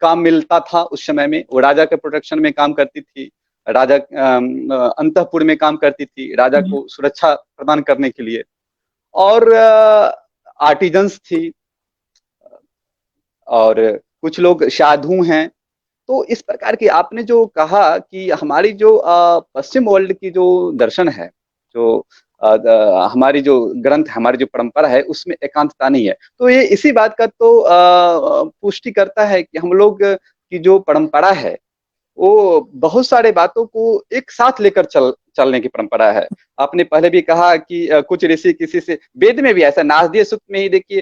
काम मिलता था उस समय में। वो राजा के प्रोटेक्शन में काम करती थी, राजा अंतःपुर में काम करती थी राजा को सुरक्षा प्रदान करने के लिए। और आर्टिजन्स थी, और कुछ लोग साधु हैं। तो इस प्रकार की आपने जो कहा कि हमारी जो पश्चिम वर्ल्ड की जो दर्शन है, जो हमारी जो ग्रंथ, हमारी जो परंपरा है, उसमें एकांतता नहीं है, तो ये इसी बात का तो पुष्टि करता है कि हम लोग की जो परंपरा है वो बहुत सारे बातों को एक साथ लेकर चलने की परंपरा है। आपने पहले भी कहा कि कुछ ऋषि किसी से, वेद में भी ऐसा, नारदीय सूक्त में ही देखिए,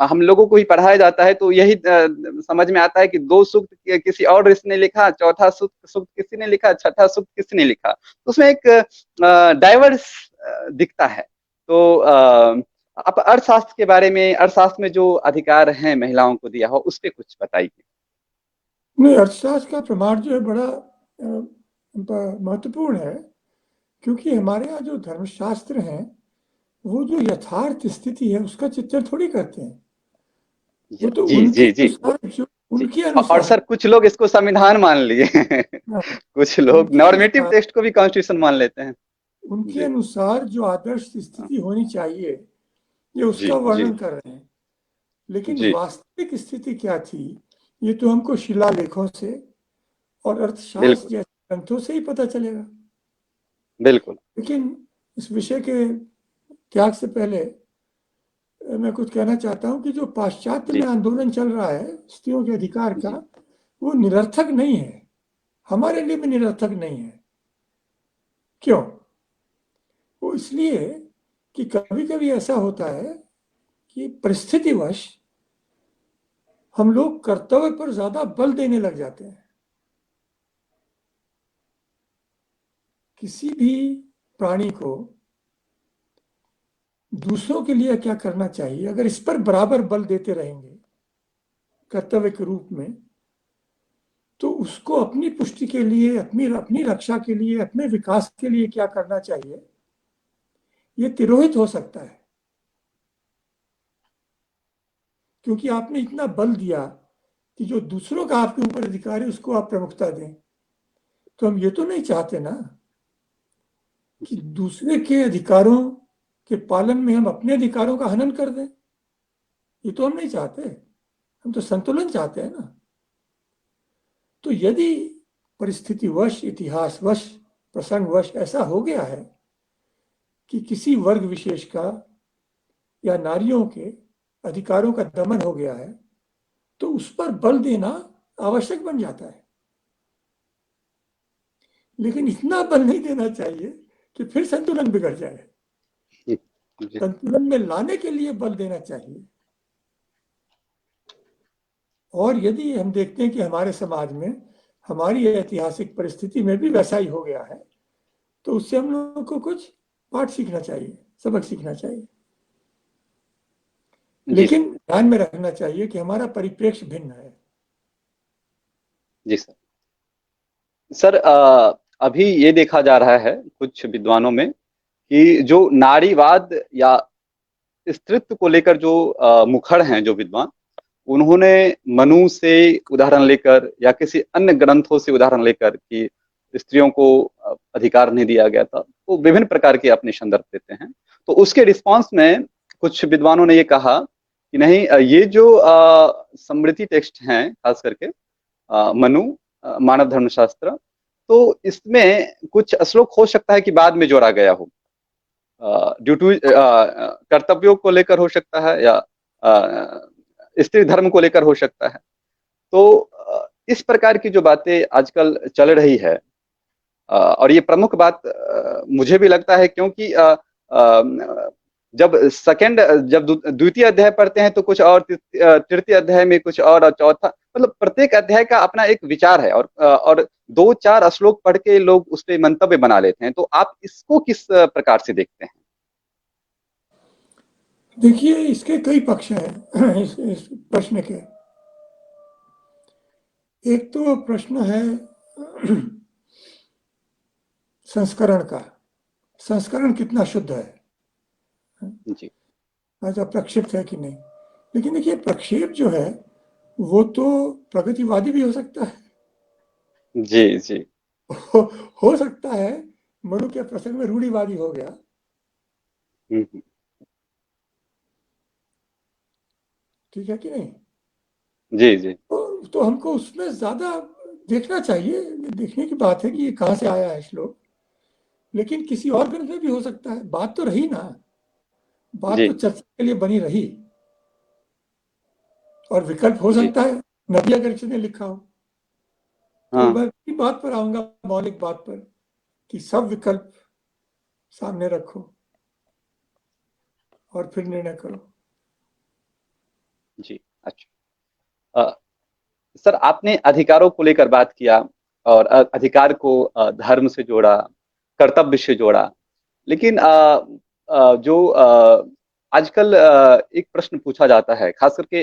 हम लोगों को ही पढ़ाया जाता है तो यही समझ में आता है कि दो सूक्त किसी और ऋषि ने लिखा, चौथा सूक्त सूक्त किसी ने लिखा, छठा सूक्त किसी ने लिखा, तो उसमें एक डाइवर्स दिखता है। तो आप अर्थशास्त्र के बारे में, अर्थशास्त्र में जो अधिकार हैं महिलाओं को दिया हो, उस पर कुछ बताइए।
नहीं, अर्थशास्त्र का प्रमाण जो है बड़ा महत्वपूर्ण है। क्योंकि हमारे यहाँ जो धर्मशास्त्र हैं वो जो यथार्थ स्थिति है उसका चित्रण थोड़ी करते हैं। वो तो
जी
उनके
जी जी
अनुसार जो
जी।
उनके
और
अनुसार
सर कुछ लोग इसको संविधान मान लिए
हाँ,
कुछ लोग
उनके
नॉर्मेटिव
अनुसार
टेक्स्ट को भी कॉन्स्टिट्यूशन मान लेते हैं।
उनके
जी।
अनुसार जो आदर्श
हाँ,
स्थिति होनी चाहिए ये
जी
उसका
जी
वर्णन कर रहे हैं। लेकिन
जी।
वास्तविक स्थिति क्या थी ये तो हमको शिलालेखों से और अर्थशास्त्र
बिल्कुल
जैसे ग्रंथों से ही पता चलेगा।
बिल्कुल।
लेकिन इस विषय के त्याग से पहले मैं कुछ कहना चाहता हूं कि जो पाश्चात्य
जी
में आंदोलन चल रहा है स्त्रियों के अधिकार का,
जी
वो निरर्थक नहीं है, हमारे लिए भी निरर्थक नहीं है। क्यों? वो इसलिए कि कभी कभी ऐसा होता है कि परिस्थितिवश हम लोग कर्तव्य पर ज्यादा बल देने लग जाते हैं। किसी भी प्राणी को दूसरों के लिए क्या करना चाहिए, अगर इस पर बराबर बल देते रहेंगे कर्तव्य के रूप में, तो उसको अपनी पुष्टि के लिए, अपनी अपनी रक्षा के लिए, अपने विकास के लिए क्या करना चाहिए, ये तिरोहित हो सकता है। क्योंकि आपने इतना बल दिया कि जो दूसरों का आपके ऊपर अधिकार है उसको आप प्रमुखता दें। तो हम ये तो नहीं चाहते ना कि
जी
दूसरे के अधिकारों के पालन में हम अपने अधिकारों का हनन कर दें। ये तो हम नहीं चाहते, हम तो संतुलन चाहते हैं ना। तो यदि परिस्थितिवश, इतिहासवश, प्रसंगवश ऐसा हो गया है कि किसी वर्ग विशेष का या नारियों के अधिकारों का दमन हो गया है, तो उस पर बल देना आवश्यक बन जाता है। लेकिन इतना बल नहीं देना चाहिए कि फिर संतुलन बिगड़ जाए।
जी
संतुलन में लाने के लिए बल देना चाहिए। और यदि हम देखते हैं कि हमारे समाज में, हमारी ऐतिहासिक परिस्थिति में भी वैसा ही हो गया है, तो उससे हम लोगों को कुछ पाठ सीखना चाहिए, सबक सीखना चाहिए।
जी सर।
लेकिन ध्यान में रखना चाहिए कि हमारा परिप्रेक्ष्य भिन्न है।
जी सर। सर अभी ये देखा जा रहा है कुछ विद्वानों में कि जो नारीवाद या स्त्रीत्व को लेकर जो मुखर हैं जो विद्वान, उन्होंने मनु से उदाहरण लेकर या किसी अन्य ग्रंथों से उदाहरण लेकर कि स्त्रियों को अधिकार नहीं दिया गया था, वो विभिन्न प्रकार के अपने संदर्भ देते हैं। तो उसके रिस्पांस में कुछ विद्वानों ने ये कहा कि नहीं, ये जो स्मृति टेक्स्ट हैं, खास करके मनु, मानव धर्मशास्त्र, तो इसमें कुछ श्लोक हो सकता है कि बाद में जोड़ा गया हो, ड्यू टू कर्तव्यों को लेकर हो सकता है, या स्त्री धर्म को लेकर हो सकता है। तो इस प्रकार की जो बातें आजकल चल रही है, और ये प्रमुख बात मुझे भी लगता है, क्योंकि जब जब द्वितीय अध्याय पढ़ते हैं तो कुछ और, तृतीय अध्याय में कुछ और चौथा, मतलब प्रत्येक अध्याय का अपना एक विचार है, और दो चार श्लोक पढ़ के लोग उस पर मंतव्य बना लेते हैं। तो आप इसको किस प्रकार से देखते हैं?
देखिए, इसके कई पक्ष हैं इस प्रश्न के। एक तो प्रश्न है संस्करण का, संस्करण कितना शुद्ध है,
जी
अच्छा प्रक्षेप है कि नहीं। लेकिन देखिए, प्रक्षेप जो है वो तो प्रगतिवादी भी हो सकता है।
जी जी
हो, हो सकता है मनु के प्रसंग में रूढ़िवादी हो गया।
हम्म,
ठीक है कि नहीं?
जी जी
तो हमको उसमें ज्यादा देखना चाहिए। देखने की बात है कि ये कहाँ से आया है श्लोक। लेकिन किसी और ग्रंथ में भी हो सकता है। बात तो रही ना, बात
जी
तो चर्चा के लिए बनी रही। और विकल्प हो
जी।
सकता है नबी अगर किसी ने लिखा हो। तो
हाँ
मैं इसी बात पर आऊंगा, मौलिक बात पर, कि सब विकल्प सामने रखो और फिर निर्णय करो।
जी। अच्छा, सर आपने अधिकारों को लेकर बात किया, और अधिकार को धर्म से जोड़ा, कर्तव्य से जोड़ा। लेकिन जो आजकल एक प्रश्न पूछा जाता है, खास करके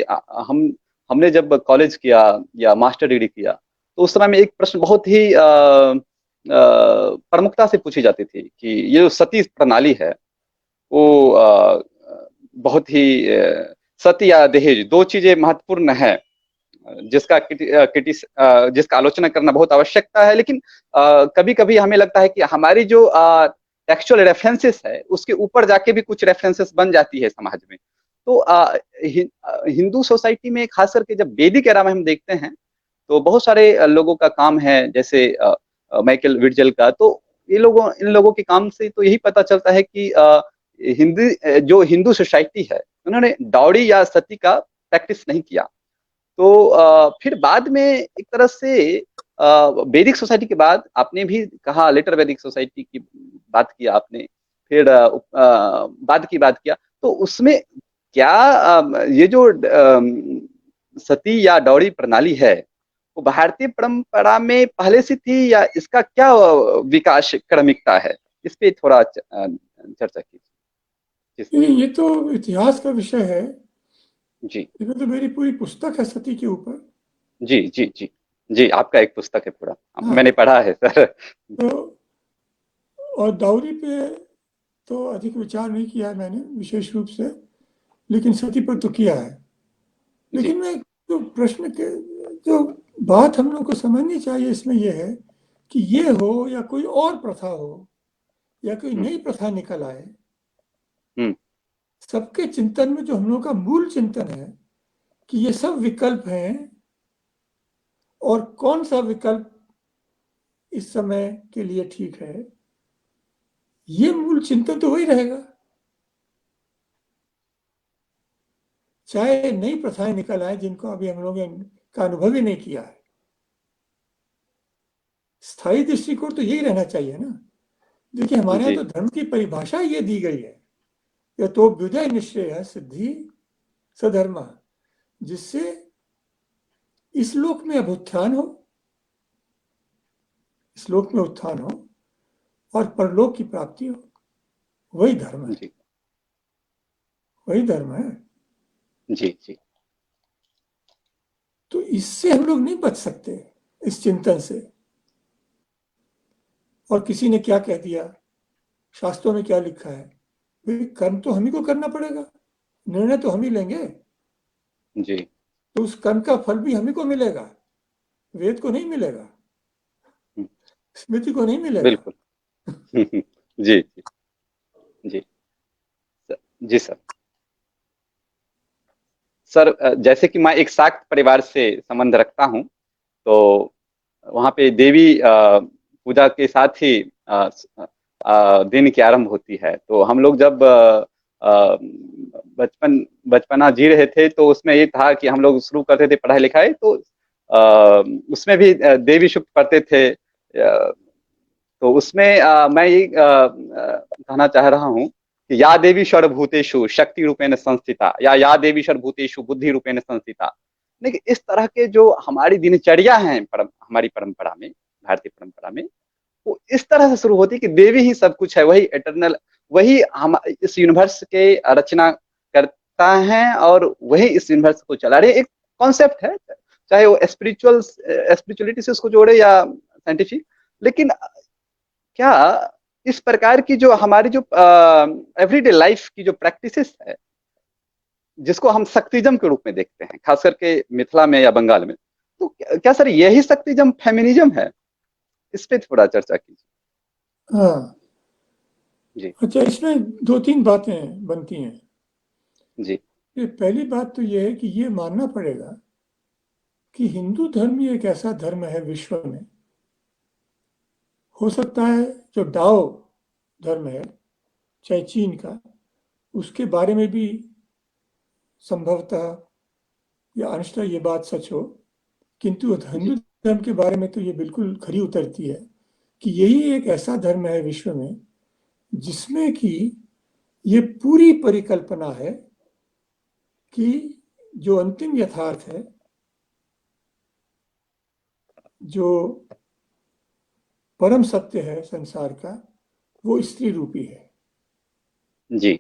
हमने जब कॉलेज किया या मास्टर डिग्री किया, तो उस समय में एक प्रश्न बहुत ही प्रमुखता से पूछी जाती थी कि ये जो सती प्रणाली है, वो बहुत ही सती या दहेज, दो चीजें महत्वपूर्ण है जिसका आलोचना करना बहुत आवश्यकता है, लेकिन कभी कभी हमें लगता है कि हमारी जो टेक्सचुअल रेफरेंसेस है उसके ऊपर जाके भी कुछ रेफरेंसेस बन जाती है समाज में। तो हिंदू सोसाइटी में खास करके जब वैदिक एरा में हम देखते हैं तो बहुत सारे लोगों का काम है, जैसे माइकल विर्जल का। तो इन लोगों के काम से तो यही पता चलता है कि जो हिंदू सोसाइटी है उन्होंने डाउरी या सती का प्रैक्टिस नहीं किया। तो फिर बाद में एक तरह से वैदिक सोसाइटी के बाद आपने भी कहा लेटर वैदिक सोसाइटी की बात किया आपने, फिर बाद की बात किया, तो उसमें क्या ये जो सती या डॉरी प्रणाली है वो भारतीय परंपरा में पहले से थी या इसका क्या विकास क्रमिकता है, इस पे थोड़ा चर्चा कीजिए।
ये तो इतिहास का विषय है।
जी
इसमें तो मेरी पूरी पुस्तक है सती के ऊपर।
जी जी जी जी, आपका एक पुस्तक है पूरा,
हाँ,
मैंने पढ़ा है सर।
तो और दाऊरी पे तो अधिक विचार नहीं किया है मैंने विशेष रूप से, लेकिन सती पर तो किया है।
जी
लेकिन मैं तो प्रश्न के जो बात हम लोग को समझनी चाहिए इसमें यह है कि ये हो या कोई और प्रथा हो या कोई
हम्म
नई प्रथा निकल आए,
हम्म
सबके चिंतन में जो हम लोग का मूल चिंतन है कि ये सब विकल्प हैं और कौन सा विकल्प इस समय के लिए ठीक है, ये मूल चिंतन तो वही रहेगा। चाहे नई प्रथाएं निकल आए जिनको अभी हम लोगों का अनुभव ही नहीं किया है, स्थायी दृष्टिकोण तो यही रहना चाहिए ना। देखिए हमारे यहाँ
जी
तो धर्म की परिभाषा ये दी गई है, या तो विदय निश्चय सिद्धि सधर्म, जिससे इस लोक में अभ्युत्थान हो, इस लोक में उत्थान हो और परलोक की प्राप्ति हो, वही धर्म है,
जी
वही धर्म है।
जी जी
तो इससे हम लोग नहीं बच सकते, इस चिंतन से। और किसी ने क्या कह दिया, शास्त्रों में क्या लिखा है, भाई कर्म तो हम ही को करना पड़ेगा, निर्णय तो हम ही लेंगे,
जी
तो उस कर्म का फल भी हम ही को मिलेगा, वेद को नहीं मिलेगा,
हम्म,
स्मृति को नहीं मिलेगा।
बिल्कुल। जी जी जी जी सर। सर जैसे कि मैं एक शाक्त परिवार से संबंध रखता हूँ, तो वहाँ पे देवी पूजा के साथ ही दिन की आरंभ होती है। तो हम लोग जब बचपना जी रहे थे तो उसमें ये था कि हम लोग शुरू करते थे पढ़ाई लिखाई, तो उसमें भी देवी सूक्त पढ़ते थे। तो उसमें मैं ये कहना चाह रहा हूँ कि या देवी सर्वभूतेषु शक्ति रूपेण संस्थिता या देवी सर्वभूतेषु बुद्धि रूपेण संस्थिता। लेकिन इस तरह के जो हमारी दिनचर्या है हमारी परंपरा में, भारतीय परंपरा में, वो इस तरह से शुरू होती है कि देवी ही सब कुछ है, वही एटर्नल, वही हम इस यूनिवर्स के रचना करता है और वही इस यूनिवर्स को चला रहे। एक कॉन्सेप्ट है, चाहे वो स्पिरिचुअलिटी से उसको जोड़े या साइंटिफिक। लेकिन क्या इस प्रकार की जो हमारी जो एवरीडे लाइफ की जो प्रैक्टिसेस है, जिसको हम शक्तिज्म के रूप में देखते हैं खास करके मिथिला में या बंगाल में, तो क्या सर यही शक्तिज्म फेमिनिज्म है? इस पे थोड़ा चर्चा कीजिए।
हाँ,
जी
अच्छा, इसमें दो तीन बातें बनती हैं।
जी
ये पहली बात तो ये है कि ये मानना पड़ेगा कि हिंदू धर्म ही एक ऐसा धर्म है विश्व में, हो सकता है जो डाओ धर्म है चाहे चीन का, उसके बारे में भी संभवतः या अंशतः ये बात सच हो, किंतु
जी
हिंदू धर्म के बारे में तो ये बिल्कुल खरी उतरती है कि यही एक ऐसा धर्म है विश्व में जिसमें कि ये पूरी परिकल्पना है कि जो अंतिम यथार्थ है, जो परम सत्य है संसार का, वो स्त्री रूपी है।
जी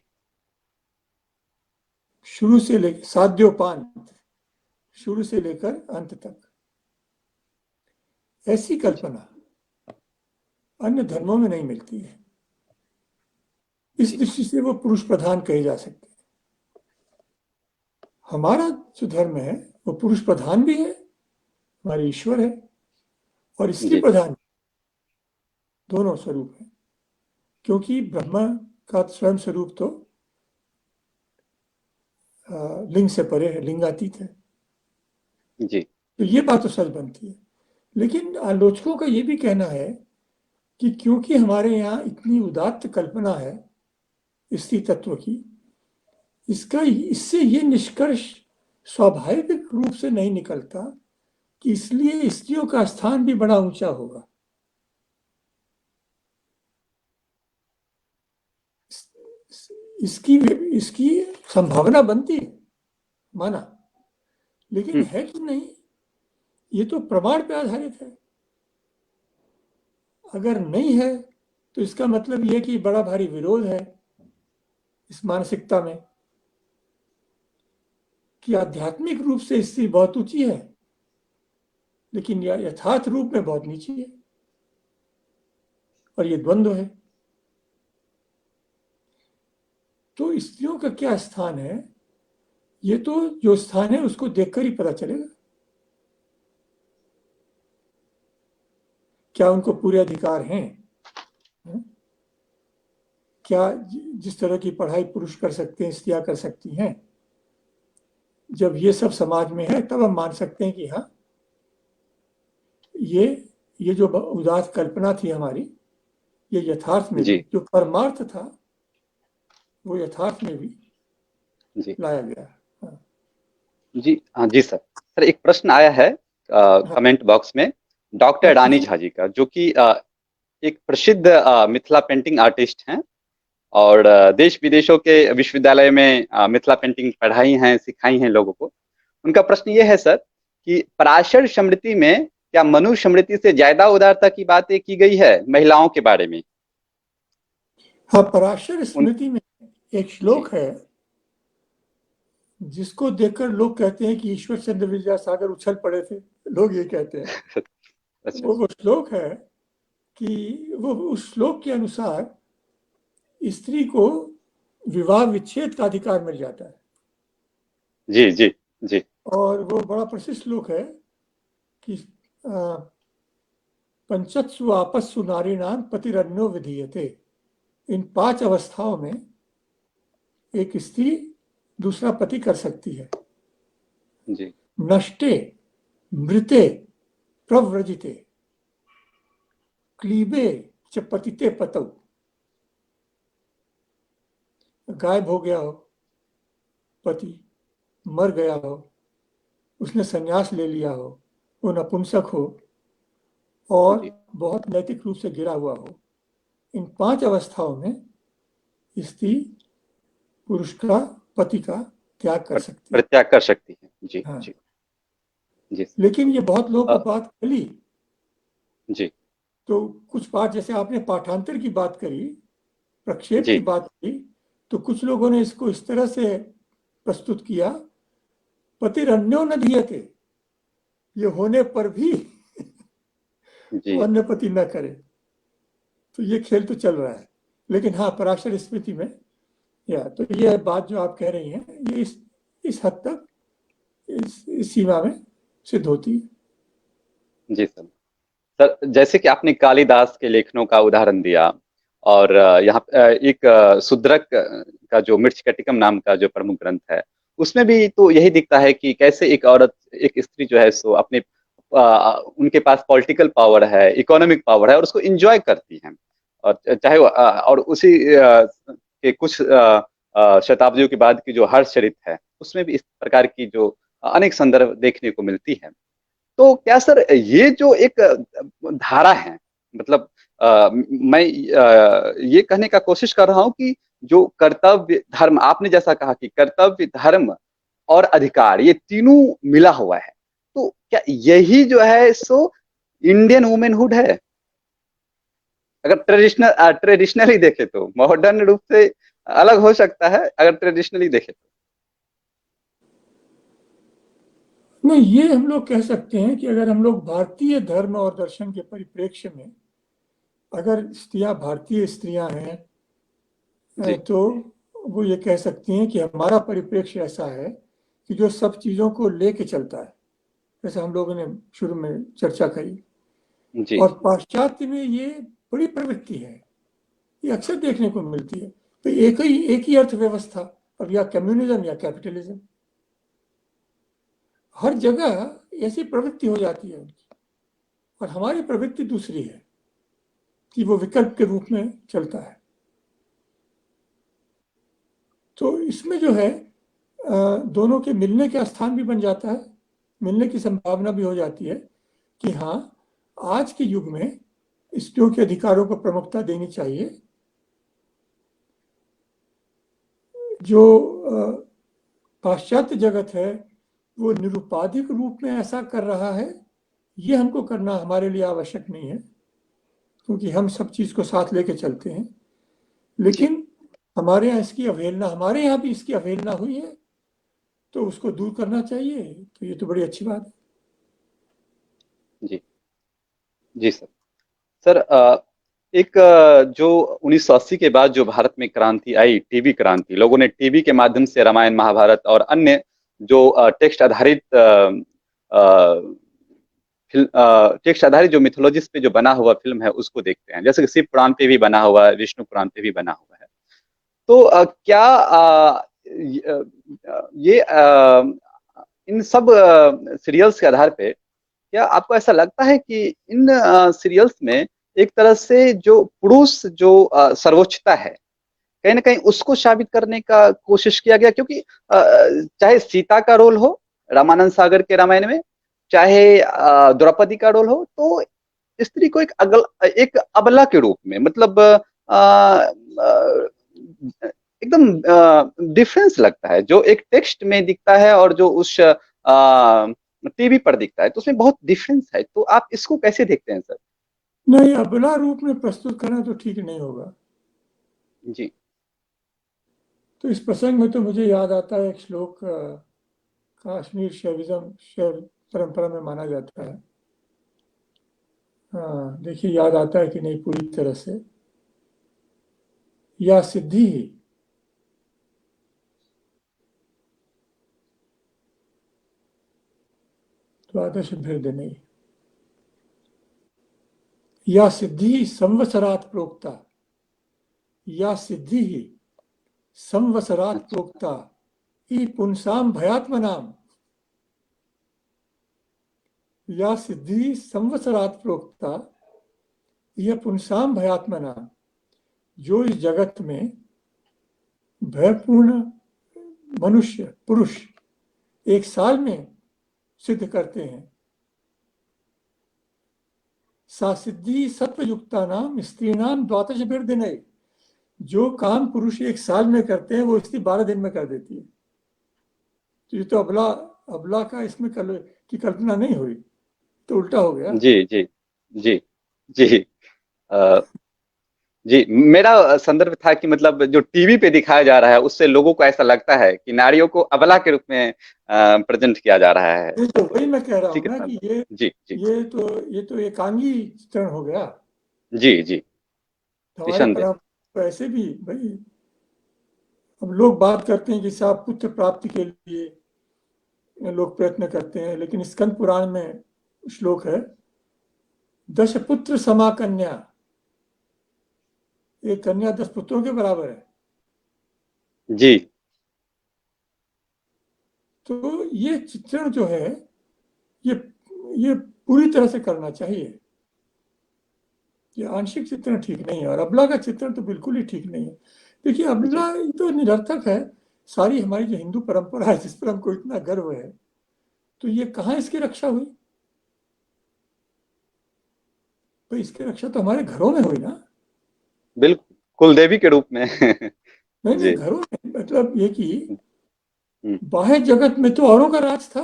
शुरू से लेकर साध्योपांत, शुरू से लेकर अंत तक, ऐसी
जी
कल्पना अन्य धर्मों में नहीं मिलती है। इस
जी
दृष्टि से वो पुरुष प्रधान कहे जा सकते हैं। हमारा जो धर्म है वो पुरुष प्रधान भी है, हमारे ईश्वर है, और स्त्री
जी
प्रधान, दोनों स्वरूप है, क्योंकि ब्रह्मा का स्वयं स्वरूप तो लिंग से परे है, लिंगातीत है।
जी
तो ये बात तो सच बनती है। लेकिन आलोचकों का ये भी कहना है कि क्योंकि हमारे यहाँ इतनी उदात्त कल्पना है स्त्री तत्व की, इससे ये निष्कर्ष स्वाभाविक रूप से नहीं निकलता कि इसलिए स्त्रियों का स्थान भी बड़ा ऊंचा होगा। इसकी इसकी संभावना बनती है, माना, लेकिन है कि नहीं, ये तो प्रमाण पे आधारित है। अगर नहीं है तो इसका मतलब यह कि बड़ा भारी विरोध है इस मानसिकता में कि आध्यात्मिक रूप से स्त्री बहुत ऊंची है, लेकिन यह यथार्थ रूप में बहुत नीची है, और ये द्वंद्व है। तो स्त्रियों का क्या स्थान है, ये तो जो स्थान है उसको देखकर ही पता चलेगा। क्या उनको पूरे अधिकार हैं? क्या जिस तरह की पढ़ाई पुरुष कर सकते हैं स्त्रियां कर सकती हैं? जब ये सब समाज में है तब हम मान सकते हैं कि हाँ, ये जो उदास कल्पना थी हमारी, ये यथार्थ में भी,
जी
जो परमार्थ था वो यथार्थ में भी
जी
लाया गया। हाँ,
जी हाँ जी सर। सर एक प्रश्न आया है
हाँ,
कमेंट बॉक्स में, डॉक्टर
हाँ,
रानी
पूछिए।
झा जी का, जो कि एक प्रसिद्ध मिथिला पेंटिंग आर्टिस्ट हैं, और देश विदेशों के विश्वविद्यालय में मिथिला पेंटिंग पढ़ाई हैं, सिखाई हैं लोगों को। उनका प्रश्न ये है सर कि पराशर स्मृति में क्या मनु स्मृति से ज्यादा उदारता की बातें की गई है महिलाओं के बारे में?
हाँ, पराशर
उन
स्मृति में एक
जी
श्लोक है जिसको देखकर लोग कहते हैं कि ईश्वर चंद्र विद्यासागर उछल पड़े थे, लोग ये कहते हैं।
अच्छा।
वो श्लोक है कि वो उस श्लोक के अनुसार स्त्री को विवाह विच्छेद का अधिकार मिल जाता है।
जी जी जी
और वो बड़ा प्रसिद्ध श्लोक है कि पंचत्सु आपस्सु नारीणाम पतिरन्यो विधीयते। इन 5 अवस्थाओं में एक स्त्री दूसरा पति कर सकती है।
जी
नष्टे, मृते, प्रव्रजिते, क्लीबे च पतिते पतौ। गायब हो गया हो पति, मर गया हो, उसने संन्यास ले लिया हो, वो नपुंसक हो, और
जी
बहुत नैतिक रूप से गिरा हुआ हो, इन 5 अवस्थाओं में स्त्री पुरुष का, पति का त्याग कर सकती है।
परित्याग कर सकती है। जी
हाँ,
जी जी
लेकिन ये बहुत लोग को
अ,
बात खली,
जी
तो कुछ बात, जैसे आपने पाठांतर की बात करी, प्रक्षेप की
जी
बात की, तो कुछ लोगों ने इसको इस तरह से प्रस्तुत किया, पतिरन्यो न धीयते, ये होने पर भी वो
जी
अन्य पति न करे। तो ये खेल तो चल रहा है। लेकिन हाँ, पराशर स्मृति में, या तो ये बात जो आप कह रही हैं, ये इस हद तक, इस सीमा में सिद्ध होती है।
जी सर। सर जैसे कि आपने कालिदास के लेखनों का उदाहरण दिया, और यहाँ एक शूद्रक का जो मृच्छकटिकम नाम का जो प्रमुख ग्रंथ है, उसमें भी तो यही दिखता है कि कैसे एक औरत, एक स्त्री जो है सो अपने उनके पास पॉलिटिकल पावर है, इकोनॉमिक पावर है, और उसको एंजॉय करती हैं। और चाहे वो और उसी के कुछ शताब्दियों के बाद की जो हर्षचरित है, उसमें भी इस प्रकार की जो अनेक संदर्भ देखने को मिलती है। तो क्या सर ये जो एक धारा है, मतलब मैं ये कहने का कोशिश कर रहा हूं कि जो कर्तव्य धर्म, आपने जैसा कहा कि कर्तव्य धर्म और अधिकार, ये तीनों मिला हुआ है, तो क्या यही जो है सो इंडियन वुमेनहुड है? अगर ट्रेडिशनली देखे तो, मॉडर्न रूप से अलग हो सकता है, अगर ट्रेडिशनली देखे तो।
नहीं, ये हम लोग कह सकते हैं कि अगर हम लोग भारतीय धर्म और दर्शन के परिप्रेक्ष्य में, अगर स्त्रियां भारतीय स्त्रियां हैं,
जी
तो वो ये कह सकती हैं कि हमारा परिप्रेक्ष्य ऐसा है कि जो सब चीज़ों को लेके चलता है, जैसे हम लोगों ने शुरू में चर्चा करी।
जी
और पाश्चात्य में ये बड़ी प्रवृत्ति है, ये अक्सर देखने को मिलती है। तो एक ही अर्थव्यवस्था, अब या कम्युनिज्म या कैपिटलिज्म, हर जगह ऐसी प्रवृत्ति हो जाती है उनकी। और हमारी प्रवृत्ति दूसरी है कि वो विकल्प के रूप में चलता है। तो इसमें जो है दोनों के मिलने का स्थान भी बन जाता है, मिलने की संभावना भी हो जाती है कि हाँ, आज के युग में स्त्रियों के अधिकारों को प्रमुखता देनी चाहिए। जो पाश्चात्य जगत है वो निरुपाधिक रूप में ऐसा कर रहा है, ये हमको करना हमारे लिए आवश्यक नहीं है, क्योंकि हम सब चीज़ को साथ लेके चलते हैं।
जी
लेकिन हमारे यहाँ इसकी अवहेलना, हमारे यहाँ भी इसकी अवहेलना हुई है, तो उसको दूर करना चाहिए। तो ये तो बड़ी अच्छी बात है।
जी जी सर। सर एक जो 1980 के बाद जो भारत में क्रांति आई, टीवी क्रांति, लोगों ने टीवी के माध्यम से रामायण महाभारत और अन्य जो टेक्स्ट आधारित टेक्स्ट आधारित जो मिथोलॉजिस पे जो बना हुआ फिल्म है उसको देखते हैं, जैसे कि शिव पुराण पे भी बना हुआ है, विष्णु पुराण पे भी बना हुआ है। तो क्या ये इन सब सीरियल्स के आधार पे क्या आपको ऐसा लगता है कि इन सीरियल्स में एक तरह से जो पुरुष जो सर्वोच्चता है, कहीं ना कहीं उसको साबित करने का कोशिश किया गया? क्योंकि चाहे सीता का रोल हो रामानंद सागर के रामायण में, चाहे द्रौपदी का रोल हो, तो स्त्री को एक अबला के रूप में, मतलब एकदम डिफरेंस लगता है, जो एक टेक्स्ट में दिखता है और जो उस टीवी पर दिखता है, तो उसमें बहुत डिफरेंस है। तो आप इसको कैसे देखते हैं सर?
नहीं, अबला रूप में प्रस्तुत करना तो ठीक नहीं होगा।
जी
तो इस प्रसंग में तो मुझे याद आता है एक श्लोक, कश्मीर शैव परंपरा में माना जाता है। हाँ, देखिए याद आता है कि नहीं पूरी तरह से। या सिद्धि द्वादश भेदने, या सिद्धि संवत्सरात् प्रोक्ता, या सिद्धि संवत्सरात्
अच्छा
प्रोक्ता ई पुंसाम भयात्मनाम। या सिद्धि संवत्सरात् प्रोक्ता यह पुंसाम भयात्मनाम, जो इस जगत में भयपूर्ण मनुष्य पुरुष एक साल में सिद्ध करते हैं। सा सिद्धि सत्वयुक्ता नाम स्त्री नाम द्वादश दिन, जो काम पुरुष एक साल में करते हैं वो स्त्री 12 दिन में कर देती है। तो ये तो अबला अबला का इसमें की कल्पना नहीं हुई, तो उल्टा हो गया।
जी जी जी जी अ, जी, मेरा संदर्भ था कि मतलब जो टीवी पे दिखाया जा रहा है उससे लोगों को ऐसा लगता है कि नारियों को अबला के रूप में प्रेजेंट किया जा रहा है।
ये तो वही मैं कह रहा
उसी
हूँ
के
ना
साथ
कि ये
जी जी
ये तो एकांगी चित्रण हो गया।
जी जी,
हमारे
निसंदेह।
परंपरा वैसे भी भाई, हम लोग बात करते हैं कि साहब पुत्र प्राप्ति के लिए लोग प्रयत्न करते हैं, लेकिन स्कंद पुराण में श्लोक है, दश पुत्र समा कन्या, एक कन्या 10 पुत्रों के बराबर है।
जी
तो ये चित्रण जो है, ये ये पूरी तरह से करना चाहिए। ये आंशिक चित्रण ठीक नहीं है, और अबला का चित्रण तो बिल्कुल ही ठीक नहीं है। देखिए
जी
अबला ये तो निरर्थक है। सारी हमारी जो हिंदू परंपरा है जिस पर हमको इतना गर्व है, तो ये कहाँ इसकी रक्षा हुई? तो इसकी रक्षा तो हमारे घरों में हुई ना।
बिल्कुल, कुलदेवी के रूप में।
नहीं नहीं,
जी
घरों में मतलब ये कि
हम्म,
बाह्य जगत में तो औरों का राज था।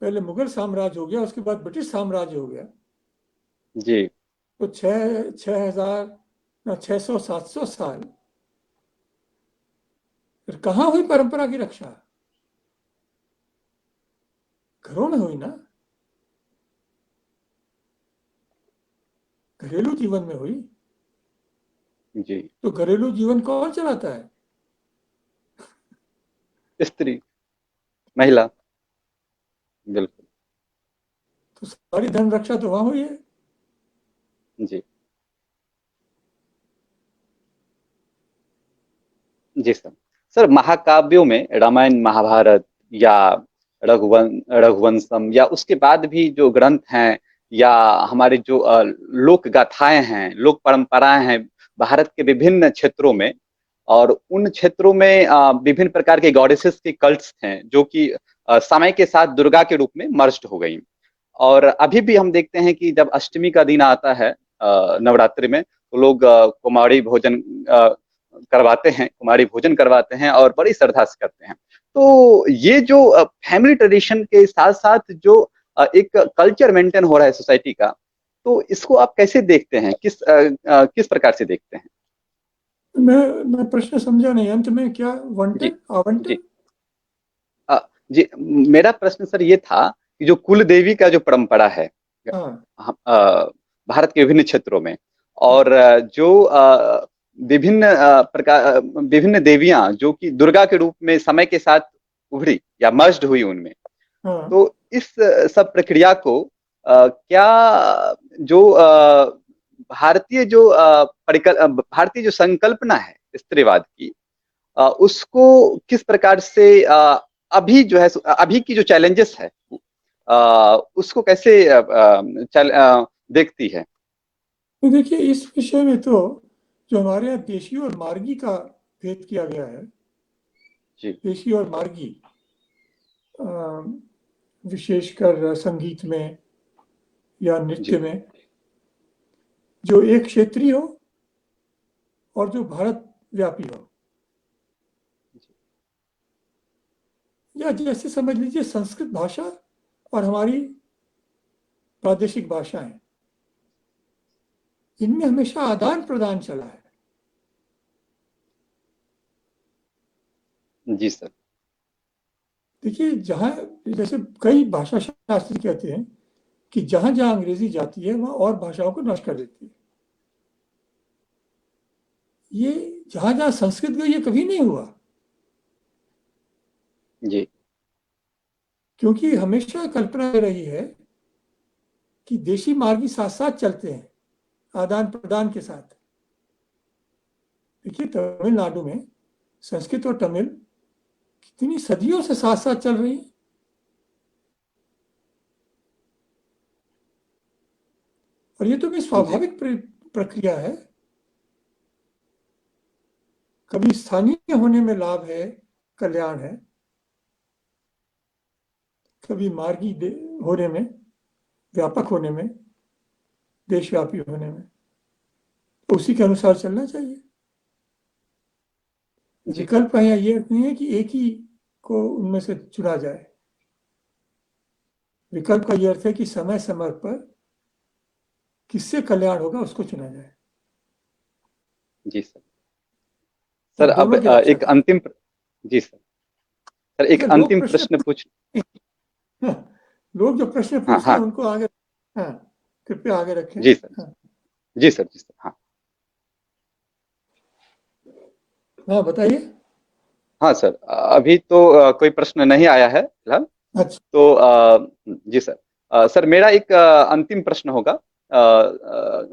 पहले मुगल साम्राज्य हो गया, उसके बाद ब्रिटिश साम्राज्य हो गया।
जी
तो छह हजार, ना 600 700 साल फिर कहाँ हुई परंपरा की रक्षा? घरों में हुई ना, घरेलू जीवन में हुई।
जी
तो घरेलू जीवन कौन चलाता है?
स्त्री, महिला, बिल्कुल।
तो सारी धर्म रक्षा तो वहां हुई है।
जी जी सर। सर, महाकाव्यों में रामायण, महाभारत या रघुवंशम या उसके बाद भी जो ग्रंथ हैं, या हमारे जो लोक गाथाएं हैं, लोक परंपराएं हैं भारत के विभिन्न क्षेत्रों में, और उन क्षेत्रों में विभिन्न प्रकार के गॉडेसेस के कल्ट्स हैं जो कि समय के साथ दुर्गा के रूप में मर्ज्ड हो गई। और अभी भी हम देखते हैं कि जब अष्टमी का दिन आता है नवरात्रि में, तो लोग कुमारी भोजन करवाते हैं, कुमारी भोजन करवाते हैं और बड़ी श्रद्धा से करते हैं। तो ये जो फैमिली ट्रेडिशन के साथ साथ जो एक कल्चर मेंटेन हो रहा है सोसाइटी का, तो इसको आप कैसे देखते हैं, किस प्रकार से देखते हैं?
मैं प्रश्न समझा नहीं, अंत में क्या
जी
आवंटन
जी
आवंटन?
अ, जी, मेरा प्रश्न सर ये था कि जो कुल देवी का जो परंपरा है
हाँ
भारत के विभिन्न क्षेत्रों में, और
हाँ
जो विभिन्न देवियां जो कि दुर्गा के रूप में समय के साथ उभरी या मर्ज्ड हुई उनमें,
हाँ।
तो इस सब प्रक्रिया को क्या जो भारतीय जो संकल्पना है स्त्रीवाद की, उसको किस प्रकार से अभी जो है, अभी की जो चैलेंजेस है, उसको कैसे देखती है?
तो देखिए, इस विषय में तो जो हमारे यहाँ देशी और मार्गी का भेद किया गया है,
जी
देशी और मार्गी, अ, विशेषकर संगीत में या नृत्य
जी
में, जो एक क्षेत्रीय हो और जो भारत व्यापी हो, या जैसे समझ लीजिए संस्कृत भाषा और हमारी प्रादेशिक भाषाएं, इनमें हमेशा आदान प्रदान चला है।
जी सर।
देखिए, जहाँ जैसे कई भाषा शास्त्री कहते हैं कि जहां जहां अंग्रेजी जाती है वहां और भाषाओं को नष्ट कर देती है। ये जहां जहां संस्कृत गई, ये कभी नहीं हुआ,
जी
क्योंकि हमेशा कल्पना रही है कि देशी मार्गी साथ साथ चलते हैं, आदान प्रदान के साथ। देखिए, तमिलनाडु में संस्कृत और तमिल कितनी सदियों से साथ साथ चल रही है, और ये तो भी
जी
स्वाभाविक प्रक्रिया है। कभी स्थानीय होने में लाभ है, कल्याण है, कभी मार्गी होने में, व्यापक होने में, देशव्यापी होने में, तो उसी के अनुसार चलना चाहिए।
जी
विकल्प का यहाँ ये अर्थ नहीं है कि एक ही को उनमें से चुना जाए। विकल्प का ये अर्थ है कि समय समय पर किससे कल्याण होगा उसको चुना जाए,
जी सर।
या
सर अब
दोनों की रक्षा
एक
करें।
अंतिम जी सर। सर, एक
अच्छा, लोग
अंतिम
प्रश्न
प्रश्न पूछ।
हाँ, लोग जो प्रश्न
हाँ
पूछते हैं
हाँ।
उनको आगे, हाँ, कृपया आगे रखें।
जी सर।
हाँ
जी सर। जी सर। हाँ
हाँ, बताइए।
हाँ सर, अभी तो कोई प्रश्न नहीं आया है फिलहाल।
अच्छा।
तो जी सर। सर, मेरा एक अंतिम प्रश्न होगा।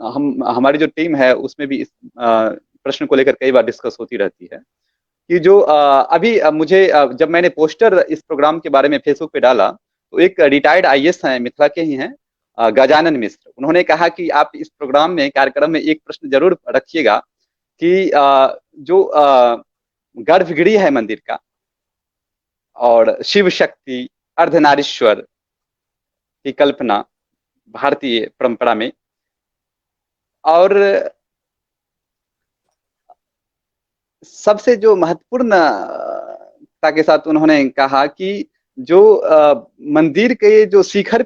हम हमारी जो टीम है उसमें भी इस प्रश्न को लेकर कई बार डिस्कस होती रहती है कि जो अभी मुझे जब मैंने पोस्टर इस प्रोग्राम के बारे में फेसबुक पे डाला, तो एक रिटायर्ड आईएएस हैं, मिथिला के ही हैं, गजानन मिश्र, उन्होंने कहा कि आप इस प्रोग्राम में, कार्यक्रम में एक प्रश्न जरूर रखिएगा कि जो गर्भगृह है मंदिर का, और शिव शक्ति, अर्धनारीश्वर की कल्पना भारतीय परंपरा में, और सबसे जो महत्वपूर्ण के साथ उन्होंने कहा कि जो मंदिर के जो शिखर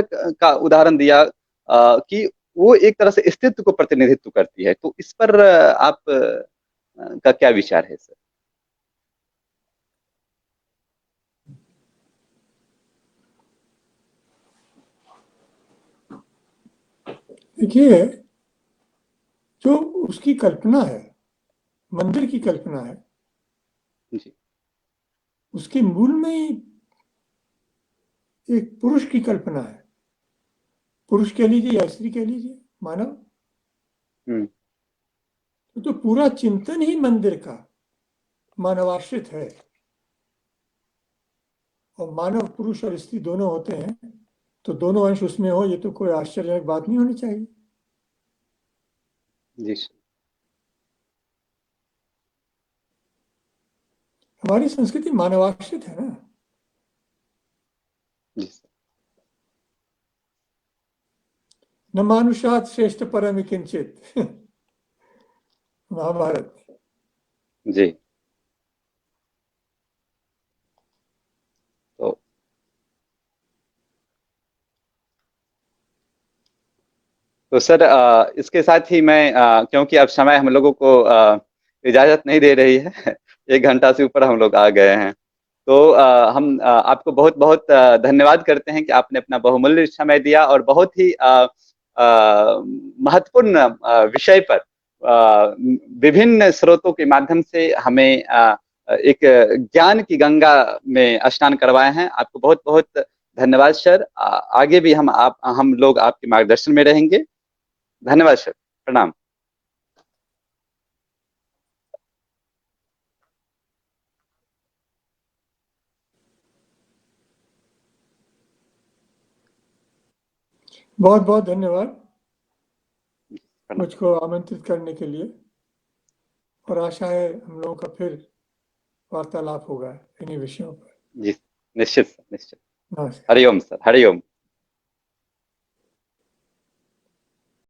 का उदाहरण दिया, कि वो एक तरह से अस्तित्व को प्रतिनिधित्व करती है। तो इस पर आप का क्या विचार है सर?
देखिए, जो उसकी कल्पना है, मंदिर की कल्पना है,
जी
उसके मूल में ही एक पुरुष की कल्पना है। पुरुष कह लीजिए या स्त्री कह लीजिए, मानव।
हम्म,
तो पूरा चिंतन ही मंदिर का मानवाश्रित है। और मानव पुरुष और स्त्री दोनों होते हैं, तो दोनों अंश उसमें हो, ये तो कोई आश्चर्यजनक बात नहीं होनी चाहिए।
जी सर।
हमारी संस्कृति मानवाश्रित है ना।
जी सर।
न मानुषात श्रेष्ठ परम किंचित महाभारत।
जी। तो सर, इसके साथ ही मैं, क्योंकि अब समय हम लोगों को इजाजत नहीं दे रही है, 1 घंटा से ऊपर हम लोग आ गए हैं। तो हम आपको बहुत बहुत धन्यवाद करते हैं कि आपने अपना बहुमूल्य समय दिया और बहुत ही महत्वपूर्ण विषय पर विभिन्न स्रोतों के माध्यम से हमें एक ज्ञान की गंगा में स्नान करवाए हैं। आपको बहुत बहुत धन्यवाद सर। आगे भी हम लोग आपके मार्गदर्शन में रहेंगे। धन्यवाद सर। प्रणाम।
बहुत बहुत धन्यवाद
प्रणाम।
मुझको आमंत्रित करने के लिए, और आशा है हम लोगों का फिर वार्तालाप होगा इन्हीं विषयों पर।
जी, निश्चित सर, निश्चित।
नमस्कार।
हरिओम सर, हरिओम।